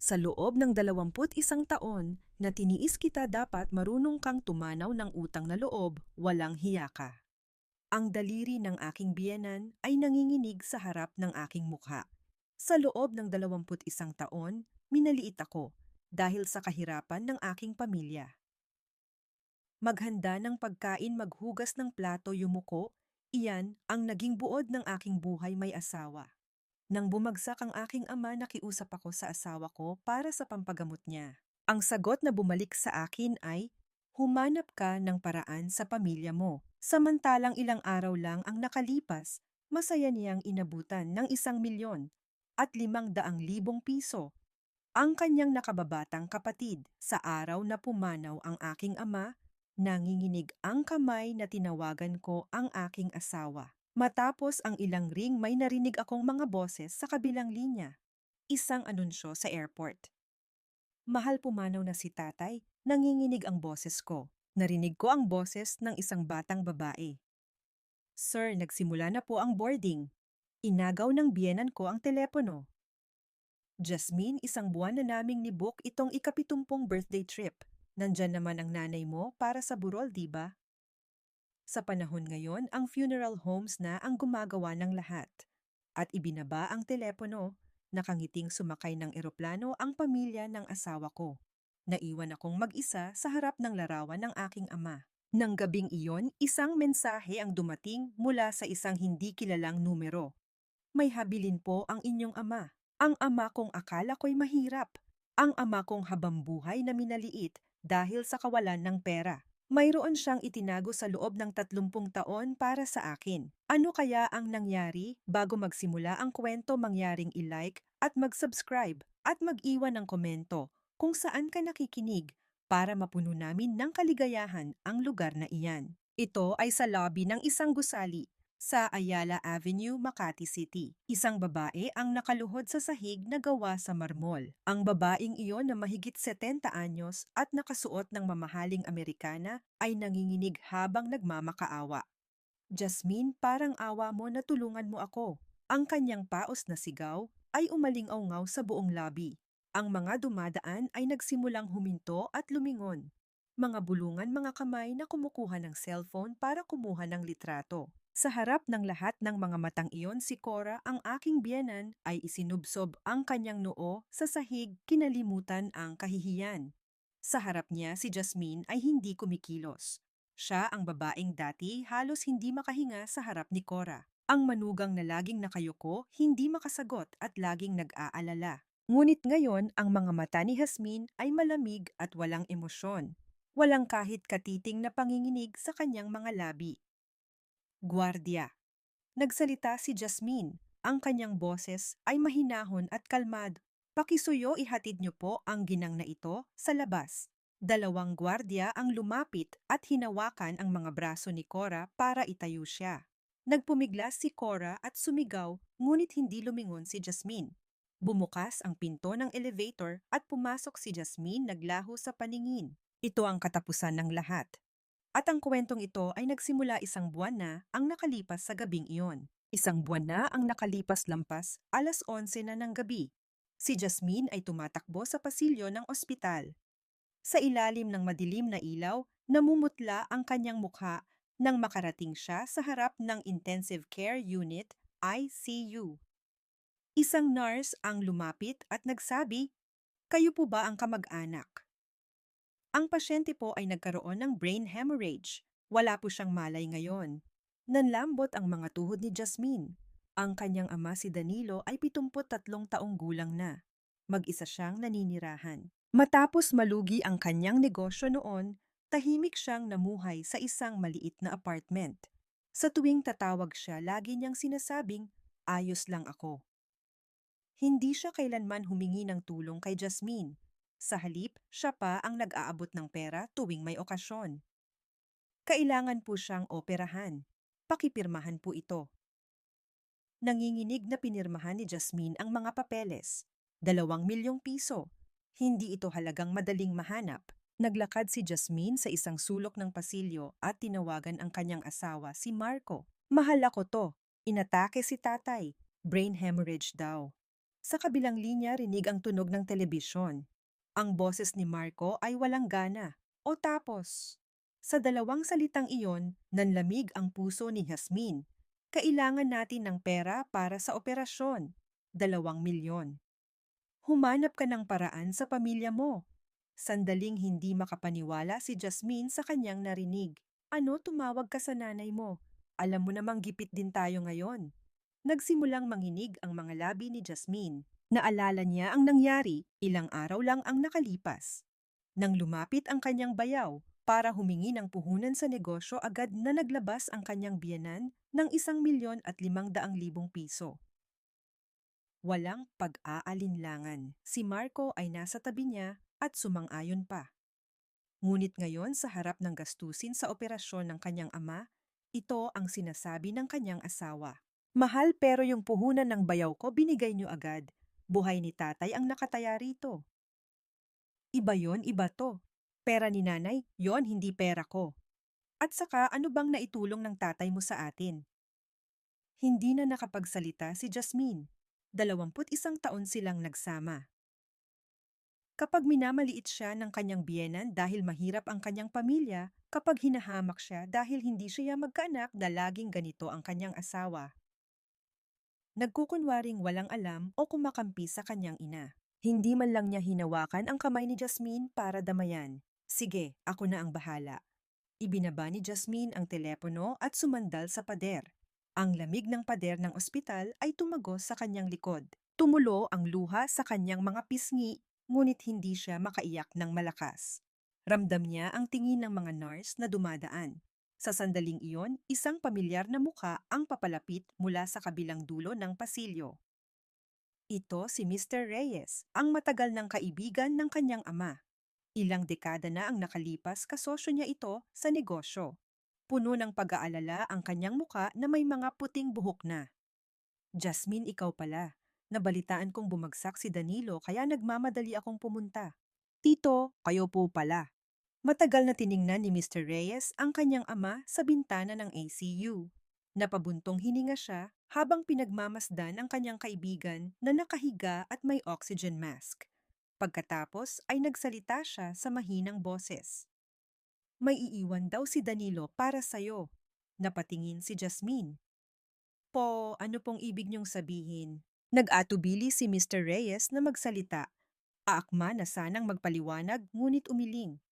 Sa loob ng 21 na tiniis kita dapat marunong kang tumanaw ng utang na loob, walang hiya ka. Ang daliri ng aking biyenan ay nanginginig sa harap ng aking mukha. Sa loob ng 21 taon, minaliit ako dahil sa kahirapan ng aking pamilya. Maghanda ng pagkain, maghugas ng plato, yumuko, iyan ang naging buod ng aking buhay may asawa. Nang bumagsak ang aking ama, nakiusap ako sa asawa ko para sa pampagamot niya. Ang sagot na bumalik sa akin ay, humanap ka ng paraan sa pamilya mo. Samantalang ilang araw lang ang nakalipas, masaya niyang inabutan ng 1 milyon at 500,000 piso ang kanyang nakababatang kapatid. Sa araw na pumanaw ang aking ama, nanginginig ang kamay na tinawagan ko ang aking asawa. Matapos ang ilang ring, may narinig akong mga boses sa kabilang linya. Isang anunsyo sa airport. Mahal, pumanaw na si tatay. Nanginginig ang boses ko. Narinig ko ang boses ng isang batang babae. Sir, nagsimula na po ang boarding. Inagaw ng biyenan ko ang telepono. Jasmine, 1 buwan na naming ni-book itong ika-70 birthday trip. Nandyan naman ang nanay mo para sa burol, di ba? Sa panahon ngayon, ang funeral homes na ang gumagawa ng lahat. At ibinaba ang telepono, nakangiting sumakay ng eroplano ang pamilya ng asawa ko. Naiwan akong mag-isa sa harap ng larawan ng aking ama. Nang gabing iyon, isang mensahe ang dumating mula sa isang hindi kilalang numero. May habilin po ang inyong ama. Ang ama kong akala ko'y mahirap. Ang ama kong habambuhay na minaliit dahil sa kawalan ng pera. Mayroon siyang itinago sa loob ng 30 taon para sa akin. Ano kaya ang nangyari? Bago magsimula ang kwento, mangyaring i-like at mag-subscribe at mag-iwan ng komento kung saan ka nakikinig para mapuno namin ng kaligayahan ang lugar na iyan. Ito ay sa lobby ng isang gusali sa Ayala Avenue, Makati City. Isang babae ang nakaluhod sa sahig na gawa sa marmol. Ang babaeng iyon na mahigit 70 anyos at nakasuot ng mamahaling Amerikana ay nanginginig habang nagmamakaawa. Jasmine, parang awa mo na tulungan mo ako. Ang kanyang paos na sigaw ay umalingaw sa buong lobby. Ang mga dumadaan ay nagsimulang huminto at lumingon. Mga bulungan, mga kamay na kumukuha ng cellphone para kumuha ng litrato. Sa harap ng lahat ng mga matang iyon, si Cora, ang aking biyenan, ay isinubsob ang kanyang noo sa sahig, kinalimutan ang kahihiyan. Sa harap niya, si Jasmine ay hindi kumikilos. Siya ang babaeng dati halos hindi makahinga sa harap ni Cora. Ang manugang na laging nakayuko, hindi makasagot at laging nag-aalala. Ngunit ngayon, ang mga mata ni Jasmine ay malamig at walang emosyon. Walang kahit katiting na panginginig sa kanyang mga labi. Guardia. Nagsalita si Jasmine. Ang kanyang boses ay mahinahon at kalmado. Pakisuyo, ihatid niyo po ang ginang na ito sa labas. 2 gwardiya ang lumapit at hinawakan ang mga braso ni Cora para itayo siya. Nagpumiglas si Cora at sumigaw, ngunit hindi lumingon si Jasmine. Bumukas ang pinto ng elevator at pumasok si Jasmine, naglaho sa paningin. Ito ang katapusan ng lahat. At ang kwentong ito ay nagsimula 1 buwan na ang nakalipas sa gabing iyon. 1 buwan na ang nakalipas, lampas 11:00 na ng gabi. Si Jasmine ay tumatakbo sa pasilyo ng ospital. Sa ilalim ng madilim na ilaw, namumutla ang kanyang mukha nang makarating siya sa harap ng Intensive Care Unit, ICU. Isang nurse ang lumapit at nagsabi, "Kayo po ba ang kamag-anak?" Ang pasyente po ay nagkaroon ng brain hemorrhage. Wala po siyang malay ngayon. Nanlambot ang mga tuhod ni Jasmine. Ang kanyang ama, si Danilo, ay 73 taong gulang na. Mag-isa siyang naninirahan. Matapos malugi ang kanyang negosyo noon, tahimik siyang namuhay sa isang maliit na apartment. Sa tuwing tatawag siya, lagi niyang sinasabing, "Ayos lang ako." Hindi siya kailanman humingi ng tulong kay Jasmine. Sa halip, siya pa ang nag-aabot ng pera tuwing may okasyon. Kailangan po siyang operahan. Pakipirmahan po ito. Nanginginig na pinirmahan ni Jasmine ang mga papeles. 2 milyong piso. Hindi ito halagang madaling mahanap. Naglakad si Jasmine sa isang sulok ng pasilyo at tinawagan ang kanyang asawa, si Marco. "Mahal, ako to. Inatake si tatay. Brain hemorrhage daw." Sa kabilang linya rinig ang tunog ng telebisyon. Ang boses ni Marco ay walang gana. O tapos, sa dalawang salitang iyon, nanlamig ang puso ni Jasmine. Kailangan natin ng pera para sa operasyon. 2 milyon. Humanap ka ng paraan sa pamilya mo. Sandaling hindi makapaniwala si Jasmine sa kanyang narinig. Ano, tumawag ka sa nanay mo? Alam mo namang gipit din tayo ngayon. Nagsimulang manginig ang mga labi ni Jasmine. Naalala niya ang nangyari, ilang araw lang ang nakalipas. Nang lumapit ang kanyang bayaw para humingi ng puhunan sa negosyo, agad na naglabas ang kanyang biyenan ng 1,500,000 piso. Walang pag-aalinlangan. Si Marco ay nasa tabi niya at sumang-ayon pa. Ngunit ngayon sa harap ng gastusin sa operasyon ng kanyang ama, ito ang sinasabi ng kanyang asawa. Mahal, pero yung puhunan ng bayaw ko binigay niyo agad. Buhay ni tatay ang nakataya rito. Iba yon, iba to. Pera ni nanay, yon hindi pera ko. At saka ano bang naitulong ng tatay mo sa atin? Hindi na nakapagsalita si Jasmine. 21 taon silang nagsama. Kapag minamaliit siya ng kanyang biyenan dahil mahirap ang kanyang pamilya, kapag hinahamak siya dahil hindi siya magkaanak na laging ganito ang kanyang asawa. Nagkukunwaring walang alam o kumakampi sa kanyang ina. Hindi man lang niya hinawakan ang kamay ni Jasmine para damayan. Sige, ako na ang bahala. Ibinaba ni Jasmine ang telepono at sumandal sa pader. Ang lamig ng pader ng ospital ay tumagos sa kanyang likod. Tumulo ang luha sa kanyang mga pisngi, ngunit hindi siya makaiyak ng malakas. Ramdam niya ang tingin ng mga nurse na dumadaan. Sa sandaling iyon, isang pamilyar na mukha ang papalapit mula sa kabilang dulo ng pasilyo. Ito si Mr. Reyes, ang matagal ng kaibigan ng kanyang ama. Ilang dekada na ang nakalipas, kasosyo niya ito sa negosyo. Puno ng pag-aalala ang kanyang muka na may mga puting buhok na. Jasmine, ikaw pala. Nabalitaan kong bumagsak si Danilo kaya nagmamadali akong pumunta. Tito, kayo po pala. Matagal na tiningnan ni Mr. Reyes ang kanyang ama sa bintana ng ACU. Napabuntong hininga siya habang pinagmamasdan ang kanyang kaibigan na nakahiga at may oxygen mask. Pagkatapos ay nagsalita siya sa mahinang boses. May iiwan daw si Danilo para sa'yo. Napatingin si Jasmine. Po, ano pong ibig niyong sabihin? Nag-atubili si Mr. Reyes na magsalita. Aakma na sanang magpaliwanag ngunit umiling.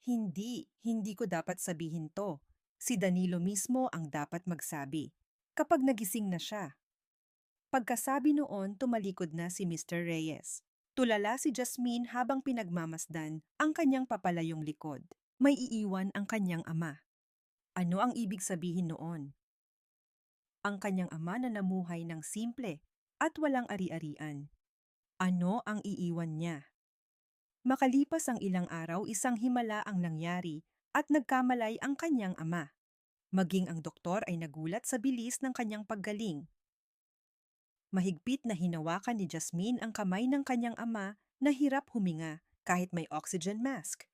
Hindi ko dapat sabihin to. Si Danilo mismo ang dapat magsabi. Kapag nagising na siya. Pagkasabi noon, tumalikod na si Mr. Reyes. Tulala si Jasmine habang pinagmamasdan ang kanyang papalayong likod. May iiwan ang kanyang ama. Ano ang ibig sabihin noon? Ang kanyang ama na namuhay ng simple at walang ari-arian. Ano ang iiwan niya? Makalipas ang ilang araw, isang himala ang nangyari at nagkamalay ang kanyang ama. Maging ang doktor ay nagulat sa bilis ng kanyang paggaling. Mahigpit na hinawakan ni Jasmine ang kamay ng kanyang ama na hirap huminga kahit may oxygen mask.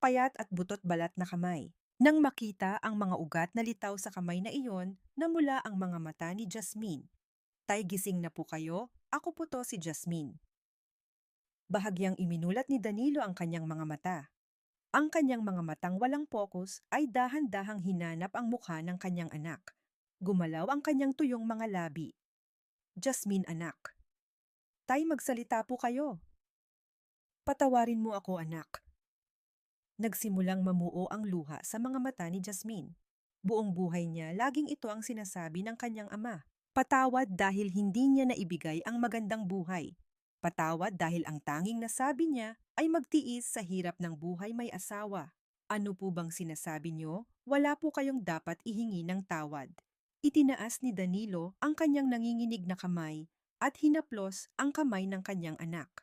Payat at butot balat na kamay. Nang makita ang mga ugat na litaw sa kamay na iyon, namula ang mga mata ni Jasmine. Tay, gising na po kayo? Ako po to, si Jasmine. Bahagyang iminulat ni Danilo ang kanyang mga mata. Ang kanyang mga matang walang pokus ay dahan-dahang hinanap ang mukha ng kanyang anak. Gumalaw ang kanyang tuyong mga labi. Jasmine, anak. Tay, magsalita po kayo. Patawarin mo ako, anak. Nagsimulang mamuo ang luha sa mga mata ni Jasmine. Buong buhay niya, laging ito ang sinasabi ng kanyang ama. Patawad dahil hindi niya naibigay ang magandang buhay. Patawad dahil ang tanging nasabi niya ay magtiis sa hirap ng buhay may asawa. Ano po bang sinasabi niyo? Wala po kayong dapat ihingi ng tawad. Itinaas ni Danilo ang kanyang nanginginig na kamay at hinaplos ang kamay ng kanyang anak.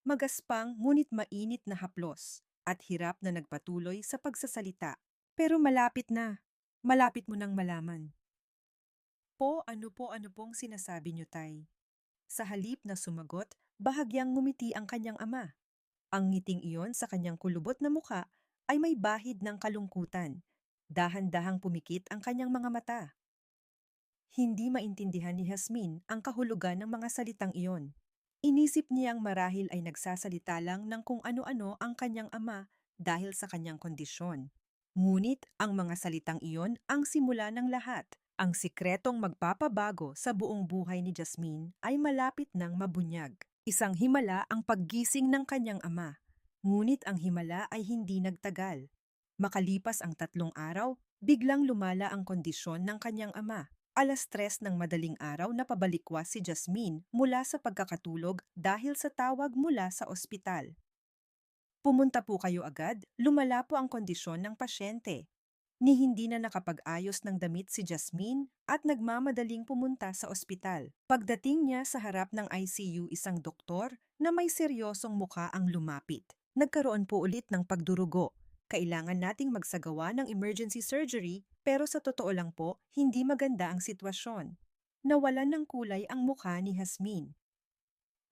Magaspang ngunit mainit na haplos at hirap na nagpatuloy sa pagsasalita. Pero malapit na. Malapit mo nang malaman. Ano pong sinasabi niyo, tay? Sa halip na sumagot, bahagyang ngumiti ang kanyang ama. Ang ngiting iyon sa kanyang kulubot na muka ay may bahid ng kalungkutan. Dahan-dahang pumikit ang kanyang mga mata. Hindi maintindihan ni Jasmine ang kahulugan ng mga salitang iyon. Inisip niyang marahil ay nagsasalita lang ng kung ano-ano ang kanyang ama dahil sa kanyang kondisyon. Ngunit ang mga salitang iyon ang simula ng lahat. Ang sikretong magpapabago sa buong buhay ni Jasmine ay malapit nang mabunyag. Isang himala ang paggising ng kanyang ama. Ngunit ang himala ay hindi nagtagal. Makalipas ang 3 araw, biglang lumala ang kondisyon ng kanyang ama. 3:00 ng madaling araw na pabalikwas si Jasmine mula sa pagkakatulog dahil sa tawag mula sa ospital. Pumunta po kayo agad, lumala po ang kondisyon ng pasyente. Ni hindi na nakapag-ayos ng damit si Jasmine at nagmamadaling pumunta sa ospital. Pagdating niya sa harap ng ICU, isang doktor na may seryosong muka ang lumapit. Nagkaroon po ulit ng pagdurugo. Kailangan nating magsagawa ng emergency surgery pero sa totoo lang po, hindi maganda ang sitwasyon. Nawalan ng kulay ang mukha ni Jasmine.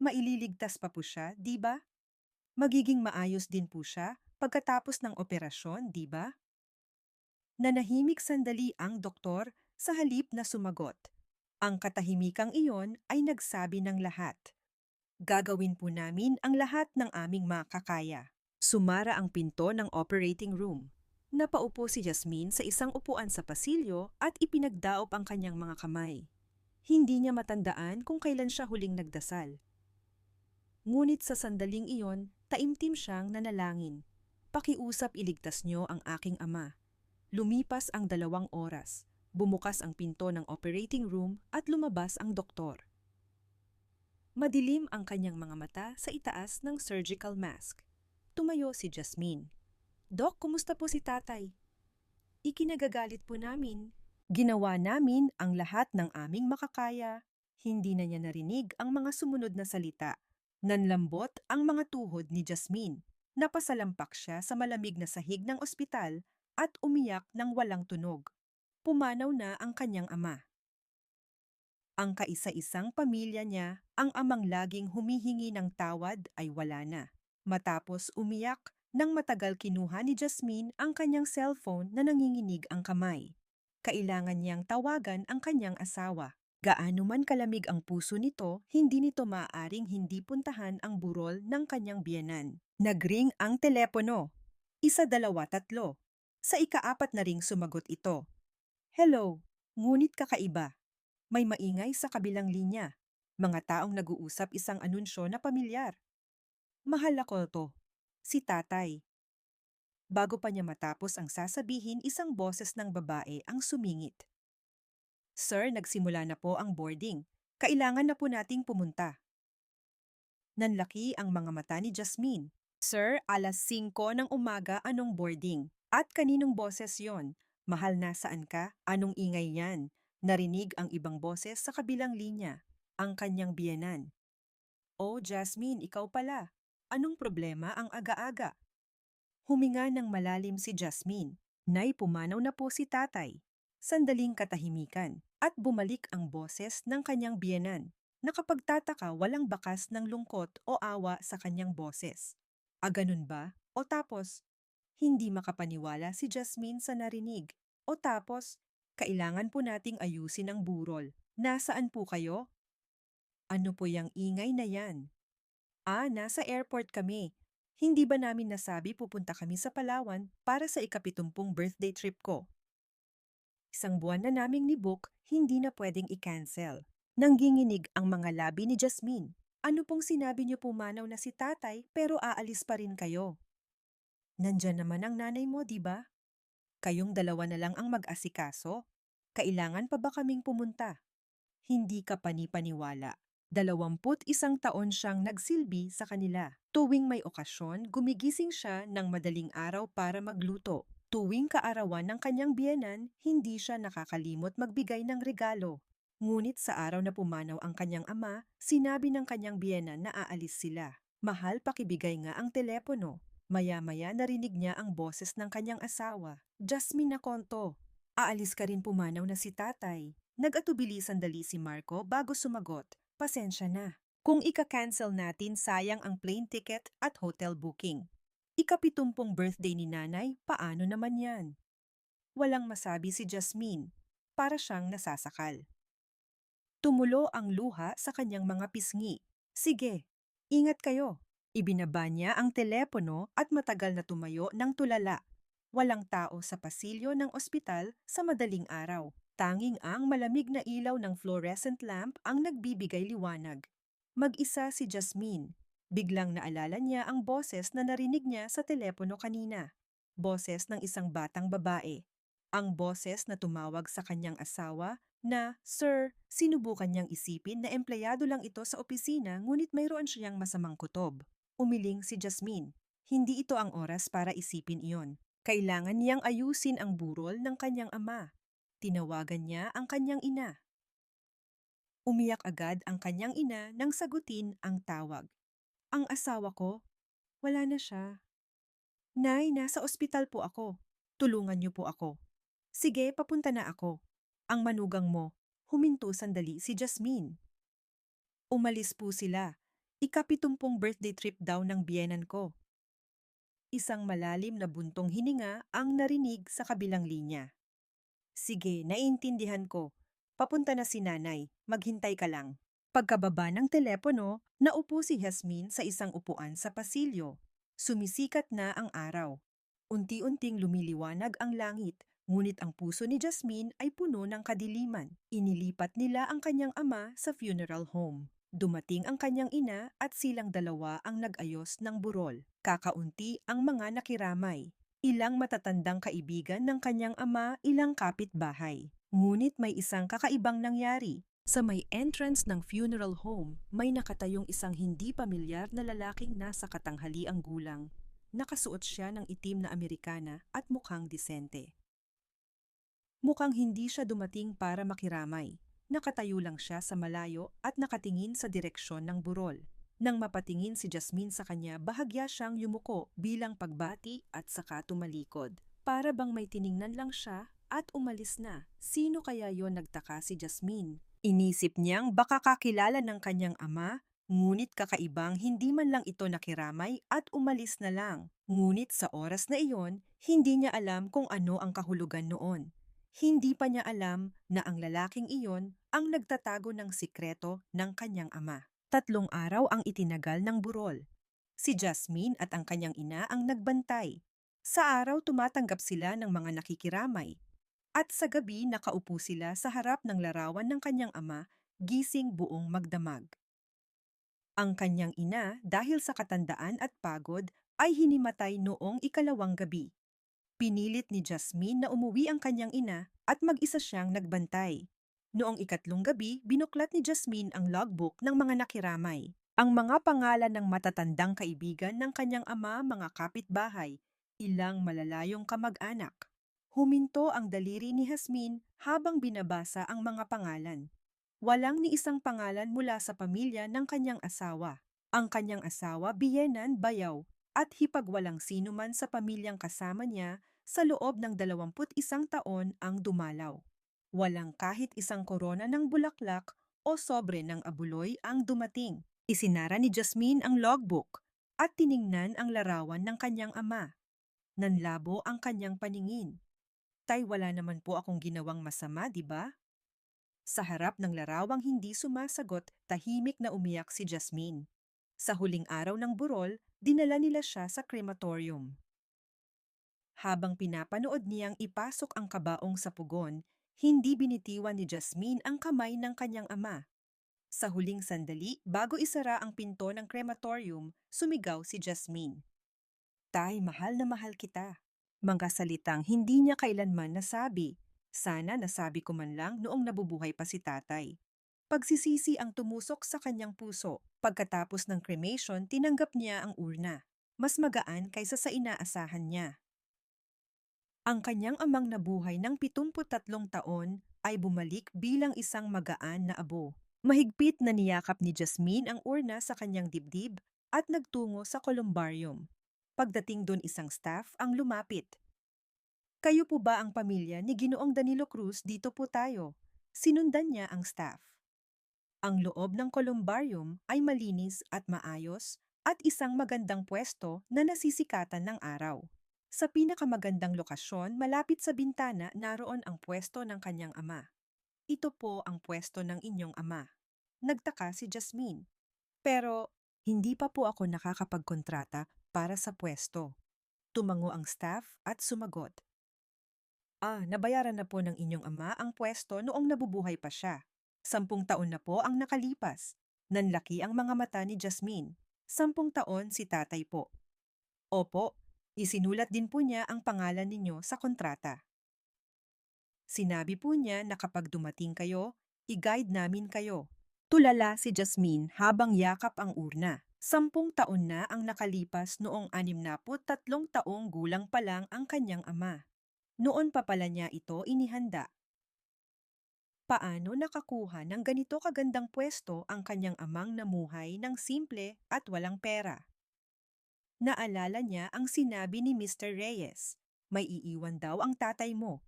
Maililigtas pa po siya, di ba? Magiging maayos din po siya pagkatapos ng operasyon, di ba? Nanahimik sandali ang doktor sa halip na sumagot. Ang katahimikang iyon ay nagsabi ng lahat. Gagawin po namin ang lahat ng aming makakaya. Sumara ang pinto ng operating room. Napaupo si Jasmine sa isang upuan sa pasilyo at ipinagdaop ang kanyang mga kamay. Hindi niya matandaan kung kailan siya huling nagdasal. Ngunit sa sandaling iyon, taimtim siyang nanalangin. Pakiusap iligtas niyo ang aking ama. Lumipas ang 2 oras. Bumukas ang pinto ng operating room at lumabas ang doktor. Madilim ang kanyang mga mata sa itaas ng surgical mask. Tumayo si Jasmine. Dok, kumusta po si tatay? Ikinagagalit po namin. Ginawa namin ang lahat ng aming makakaya. Hindi na niya narinig ang mga sumunod na salita. Nanlambot ang mga tuhod ni Jasmine. Napasalampak siya sa malamig na sahig ng ospital at umiyak ng walang tunog. Pumanaw na ang kanyang ama. Ang kaisa-isang pamilya niya, ang amang laging humihingi ng tawad ay wala na. Matapos umiyak, nang matagal kinuha ni Jasmine ang kanyang cellphone na nanginginig ang kamay. Kailangan niyang tawagan ang kanyang asawa. Gaano man kalamig ang puso nito, hindi nito maaaring hindi puntahan ang burol ng kanyang biyenan. Nagring ang telepono. 1, 2, 3. Sa ika-4 na ring sumagot ito. Hello, ngunit kakaiba. May maingay sa kabilang linya. Mga taong nag-uusap, isang anunsyo na pamilyar. Mahal ako to. Si tatay. Bago pa niya matapos ang sasabihin, isang boses ng babae ang sumingit. Sir, nagsimula na po ang boarding. Kailangan na po nating pumunta. Nanlaki ang mga mata ni Jasmine. Sir, 5:00 ng umaga, anong boarding? At kaninong boses yon? Mahal, nasaan ka? Anong ingay yan? Narinig ang ibang boses sa kabilang linya. Ang kanyang biyenan. Oh, Jasmine, ikaw pala. Anong problema ang aga-aga? Huminga ng malalim si Jasmine. Nay, pumanaw na po si tatay. Sandaling katahimikan at bumalik ang boses ng kanyang biyenan. Nakapagtataka, walang bakas ng lungkot o awa sa kanyang boses. Ganun ba? O tapos, hindi makapaniwala si Jasmine sa narinig. O tapos, kailangan po nating ayusin ang burol. Nasaan po kayo? Ano po yung ingay na yan? Nasa airport kami. Hindi ba namin nasabi pupunta kami sa Palawan para sa ika-70 birthday trip ko? 1 buwan na naming ni-book, hindi na pwedeng i-cancel. Nangginginig ang mga labi ni Jasmine. Ano pong sinabi niyo, pumanaw na si tatay pero aalis pa rin kayo? Nandyan naman ang nanay mo, di ba? Kayong dalawa na lang ang mag-asikaso. Kailangan pa ba kaming pumunta? Hindi ka panipaniwala. 21 taon siyang nagsilbi sa kanila. Tuwing may okasyon, gumigising siya ng madaling araw para magluto. Tuwing kaarawan ng kanyang biyenan, hindi siya nakakalimot magbigay ng regalo. Ngunit sa araw na pumanaw ang kanyang ama, sinabi ng kanyang biyenan na aalis sila. Mahal, pakibigay nga ang telepono. Maya-maya narinig niya ang boses ng kanyang asawa. Jasmine, nakonto. Aalis ka rin, pumanaw na si tatay. Nag-atubili sandali si Marco bago sumagot. Pasensya na. Kung ika-cancel natin, sayang ang plane ticket at hotel booking. Ika-70 birthday ni nanay, paano naman yan? Walang masabi si Jasmine. Para siyang nasasakal. Tumulo ang luha sa kanyang mga pisngi. Sige, ingat kayo. Ibinaba niya ang telepono at matagal na tumayo ng tulala. Walang tao sa pasilyo ng ospital sa madaling araw. Tanging ang malamig na ilaw ng fluorescent lamp ang nagbibigay liwanag. Mag-isa si Jasmine. Biglang naalala niya ang boses na narinig niya sa telepono kanina. Boses ng isang batang babae. Ang boses na tumawag sa kanyang asawa na, "Sir, sinubukan niyang isipin na empleyado lang ito sa opisina ngunit mayroon siyang masamang kutob." Umiling si Jasmine. Hindi ito ang oras para isipin iyon. Kailangan niyang ayusin ang burol ng kanyang ama. Tinawagan niya ang kanyang ina. Umiyak agad ang kanyang ina nang sagutin ang tawag. "Ang asawa ko, wala na siya." "Nay, nasa ospital po ako. Tulungan niyo po ako." "Sige, papunta na ako." Ang manugang mo, huminto sandali si Jasmine. Umalis po sila. Ika-70 birthday trip daw ng biyenan ko. Isang malalim na buntong hininga ang narinig sa kabilang linya. "Sige, naiintindihan ko. Papunta na si nanay. Maghintay ka lang." Pagkababa ng telepono, naupo si Jasmine sa isang upuan sa pasilyo. Sumisikat na ang araw. Unti-unting lumiliwanag ang langit, ngunit ang puso ni Jasmine ay puno ng kadiliman. Inilipat nila ang kanyang ama sa funeral home. Dumating ang kanyang ina at silang dalawa ang nag-ayos ng burol. Kakaunti ang mga nakiramay. Ilang matatandang kaibigan ng kanyang ama, ilang kapitbahay. Ngunit may isang kakaibang nangyari. Sa may entrance ng funeral home, may nakatayong isang hindi pamilyar na lalaking nasa katanghaliang gulang. Nakasuot siya ng itim na Amerikana at mukhang disente. Mukhang hindi siya dumating para makiramay. Nakatayo lang siya sa malayo at nakatingin sa direksyon ng burol. Nang mapatingin si Jasmine sa kanya, bahagya siyang yumuko bilang pagbati at saka tumalikod. Para bang may tiningnan lang siya at umalis na. Sino kaya yon, nagtaka si Jasmine? Inisip niyang baka kakilala ng kanyang ama, ngunit kakaibang hindi man lang ito nakiramay at umalis na lang. Ngunit sa oras na iyon, hindi niya alam kung ano ang kahulugan noon. Hindi pa niya alam na ang lalaking iyon ang nagtatago ng sikreto ng kanyang ama. 3 araw ang itinagal ng burol. Si Jasmine at ang kanyang ina ang nagbantay. Sa araw tumatanggap sila ng mga nakikiramay. At sa gabi nakaupo sila sa harap ng larawan ng kanyang ama, gising buong magdamag. Ang kanyang ina, dahil sa katandaan at pagod, ay hinimatay noong ikalawang gabi. Pinilit ni Jasmine na umuwi ang kanyang ina at mag-isa siyang nagbantay. Noong ikatlong gabi, binuklat ni Jasmine ang logbook ng mga nakiramay. Ang mga pangalan ng matatandang kaibigan ng kanyang ama, mga kapitbahay, ilang malalayong kamag-anak. Huminto ang daliri ni Jasmine habang binabasa ang mga pangalan. Walang ni isang pangalan mula sa pamilya ng kanyang asawa. Ang kanyang asawa, biyenan, bayaw, at hipagwalang sino man sa pamilyang kasama niya sa loob ng 21 taon ang dumalaw. Walang kahit isang korona ng bulaklak o sobre ng abuloy ang dumating. Isinara ni Jasmine ang logbook at tiningnan ang larawan ng kanyang ama. Nanlabo ang kanyang paningin. "Tay, wala naman po akong ginawang masama, di ba?" Sa harap ng larawang hindi sumasagot, tahimik na umiyak si Jasmine. Sa huling araw ng burol, dinala nila siya sa crematorium. Habang pinapanood niyang ipasok ang kabaong sa pugon, hindi binitiwan ni Jasmine ang kamay ng kanyang ama. Sa huling sandali, bago isara ang pinto ng crematorium, sumigaw si Jasmine. "Tay, mahal na mahal kita." Mga salitang hindi niya kailanman nasabi. Sana nasabi ko man lang noong nabubuhay pa si tatay. Pagsisisi ang tumusok sa kanyang puso. Pagkatapos ng cremation, tinanggap niya ang urna. Mas magaan kaysa sa inaasahan niya. Ang kanyang amang nabuhay ng 73 taon ay bumalik bilang isang magaan na abo. Mahigpit na niyakap ni Jasmine ang urna sa kanyang dibdib at nagtungo sa columbarium. Pagdating doon, isang staff ang lumapit. "Kayo po ba ang pamilya ni Ginoong Danilo Cruz? Dito po tayo." Sinundan niya ang staff. Ang loob ng columbarium ay malinis at maayos at isang magandang pwesto na nasisikatan ng araw. Sa pinakamagandang lokasyon, malapit sa bintana, naroon ang pwesto ng kanyang ama. Ito po ang pwesto ng inyong ama. Nagtaka si Jasmine. Pero hindi pa po ako nakakapagkontrata para sa pwesto. Tumango ang staff at sumagot. Nabayaran na po ng inyong ama ang pwesto noong nabubuhay pa siya. 10 taon na po ang nakalipas. Nanlaki ang mga mata ni Jasmine. 10 taon si tatay po. Opo, isinulat din po niya ang pangalan ninyo sa kontrata. Sinabi po niya na kapag dumating kayo, i-guide namin kayo. Tulala si Jasmine habang yakap ang urna. 10 taon na ang nakalipas noong 63 taong gulang pa lang ang kanyang ama. Noon pa pala niya ito inihanda. Paano nakakuha ng ganito kagandang pwesto ang kanyang amang namuhay ng simple at walang pera? Naalala niya ang sinabi ni Mr. Reyes, may iiwan daw ang tatay mo.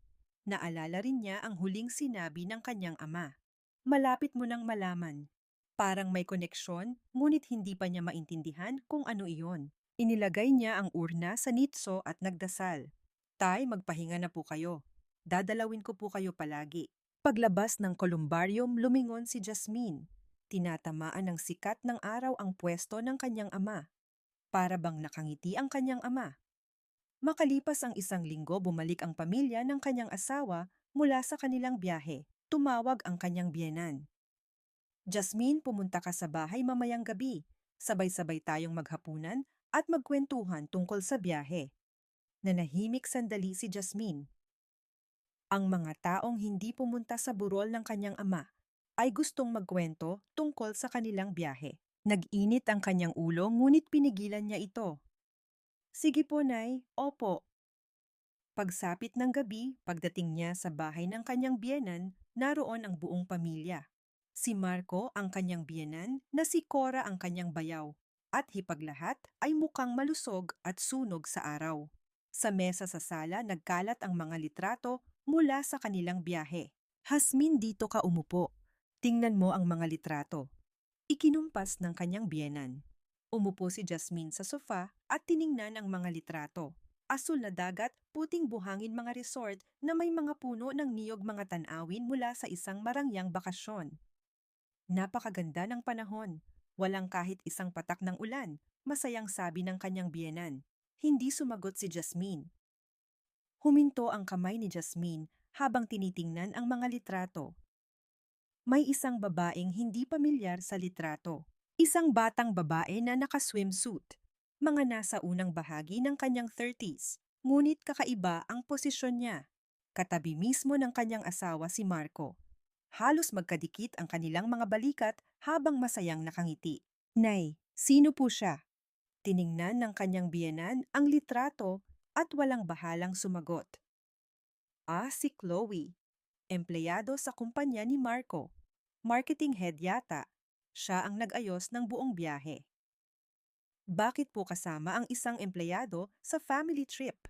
Naalala rin niya ang huling sinabi ng kanyang ama. Malapit mo nang malaman. Parang may koneksyon, ngunit hindi pa niya maintindihan kung ano iyon. Inilagay niya ang urna sa nitso at nagdasal. Tay, magpahinga na po kayo. Dadalawin ko po kayo palagi. Paglabas ng columbarium, lumingon si Jasmine. Tinatamaan ng sikat ng araw ang pwesto ng kanyang ama. Para bang nakangiti ang kanyang ama. Makalipas ang 1 linggo, bumalik ang pamilya ng kanyang asawa mula sa kanilang biyahe. Tumawag ang kanyang biyenan. Jasmine, pumunta ka sa bahay mamayang gabi. Sabay-sabay tayong maghapunan at magkwentuhan tungkol sa biyahe. Nanahimik sandali si Jasmine. Ang mga taong hindi pumunta sa burol ng kanyang ama ay gustong magkwento tungkol sa kanilang biyahe. Nag-init ang kanyang ulo ngunit pinigilan niya ito. Sige po, Nay. Opo. Pagsapit ng gabi, pagdating niya sa bahay ng kanyang biyenan, naroon ang buong pamilya. Si Marco ang kanyang biyenan na si Cora ang kanyang bayaw, at hipaglahat ay mukhang malusog at sunog sa araw. Sa mesa sa sala nagkalat ang mga litrato mula sa kanilang biyahe. Hasmin, dito ka umupo. Tingnan mo ang mga litrato. Ikinumpas ng kanyang biyenan. Umupo si Jasmine sa sofa at tiningnan ang mga litrato. Asul na dagat, puting buhangin mga resort na may mga puno ng niyog mga tanawin mula sa isang marangyang bakasyon. Napakaganda ng panahon. Walang kahit isang patak ng ulan, masayang sabi ng kanyang biyenan. Hindi sumagot si Jasmine. Huminto ang kamay ni Jasmine habang tinitingnan ang mga litrato. May isang babaeng hindi pamilyar sa litrato. Isang batang babae na naka-swimsuit. Mga nasa unang bahagi ng kanyang 30s, ngunit kakaiba ang posisyon niya. Katabi mismo ng kanyang asawa si Marco. Halos magkadikit ang kanilang mga balikat habang masayang nakangiti. Nay, sino po siya? Tiningnan ng kanyang biyenan ang litrato at walang bahalang sumagot. Si Chloe. Empleyado sa kumpanya ni Marco. Marketing head yata. Siya ang nag-ayos ng buong biyahe. Bakit po kasama ang isang empleyado sa family trip?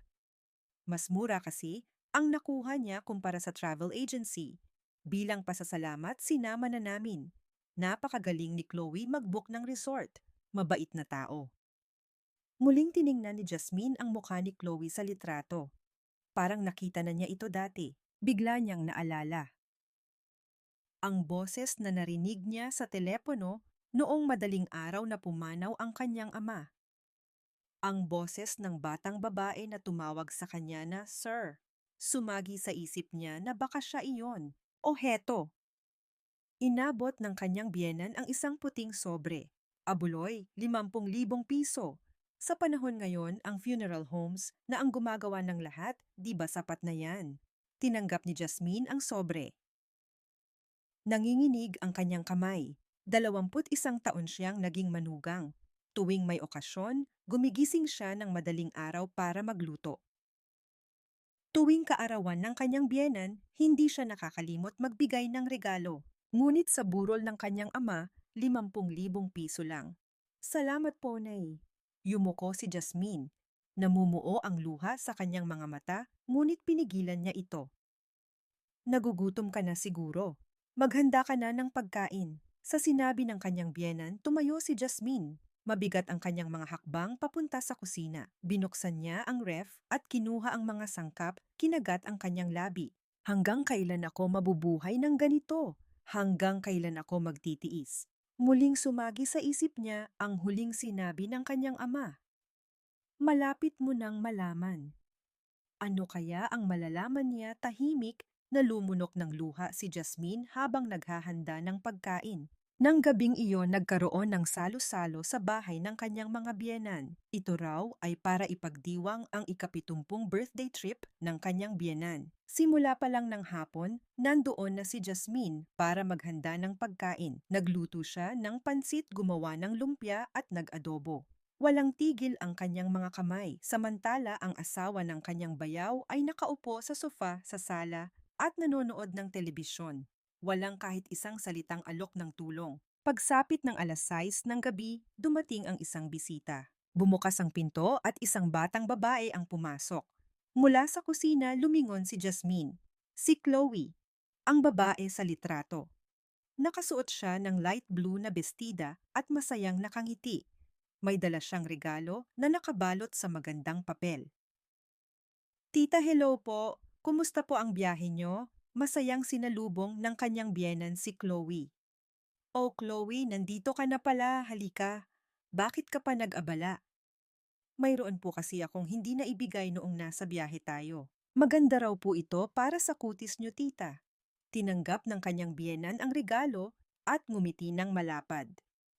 Mas mura kasi ang nakuha niya kumpara sa travel agency. Bilang pasasalamat, sinama na namin. Napakagaling ni Chloe mag-book ng resort. Mabait na tao. Muling tiningnan ni Jasmine ang mukha ni Chloe sa litrato. Parang nakita na niya ito dati. Bigla niyang naalala. Ang boses na narinig niya sa telepono noong madaling araw na pumanaw ang kanyang ama. Ang boses ng batang babae na tumawag sa kanya na Sir. Sumagi sa isip niya na baka siya iyon. O heto. Inabot ng kanyang biyenan ang isang puting sobre. Abuloy, 50,000 piso. Sa panahon ngayon, ang funeral homes na ang gumagawa ng lahat, di ba sapat na yan? Tinanggap ni Jasmine ang sobre. Nanginginig ang kanyang kamay. 21 taon siyang naging manugang. Tuwing may okasyon, gumigising siya ng madaling araw para magluto. Tuwing kaarawan ng kanyang biyenan, hindi siya nakakalimot magbigay ng regalo. Ngunit sa burol ng kanyang ama, 50,000 piso lang. Salamat po, Nay. Yumuko si Jasmine. Namumuo ang luha sa kanyang mga mata, ngunit pinigilan niya ito. Nagugutom ka na siguro. Maghanda ka na ng pagkain. Sa sinabi ng kanyang biyenan, tumayo si Jasmine. Mabigat ang kanyang mga hakbang papunta sa kusina. Binuksan niya ang ref at kinuha ang mga sangkap, kinagat ang kanyang labi. Hanggang kailan ako mabubuhay ng ganito? Hanggang kailan ako magtitiis? Muling sumagi sa isip niya ang huling sinabi ng kanyang ama. Malapit mo nang malaman. Ano kaya ang malalaman niya? Tahimik na lumunok ng luha si Jasmine habang naghahanda ng pagkain. Nang gabing iyon nagkaroon ng salo-salo sa bahay ng kanyang mga biyenan. Ito raw ay para ipagdiwang ang ikapitumpung birthday trip ng kanyang biyenan. Simula pa lang ng hapon, nandoon na si Jasmine para maghanda ng pagkain. Nagluto siya ng pansit, gumawa ng lumpia at nag-adobo. Walang tigil ang kanyang mga kamay, samantala ang asawa ng kanyang bayaw ay nakaupo sa sofa sa sala at nanonood ng telebisyon. Walang kahit isang salitang alok ng tulong. Pagsapit ng 6:00 ng gabi, dumating ang isang bisita. Bumukas ang pinto at isang batang babae ang pumasok. Mula sa kusina, lumingon si Jasmine. Si Chloe, ang babae sa litrato. Nakasuot siya ng light blue na bestida at masayang nakangiti. May dala siyang regalo na nakabalot sa magandang papel. Tita, hello po. Kumusta po ang biyahe niyo? Masayang sinalubong ng kanyang biyenan si Chloe. Oh, Chloe, nandito ka na pala. Halika. Bakit ka pa nag-abala? Mayroon po kasi akong hindi na ibigay noong nasa biyahe tayo. Maganda raw po ito para sa kutis niyo, tita. Tinanggap ng kanyang biyenan ang regalo at ngumiti ng malapad.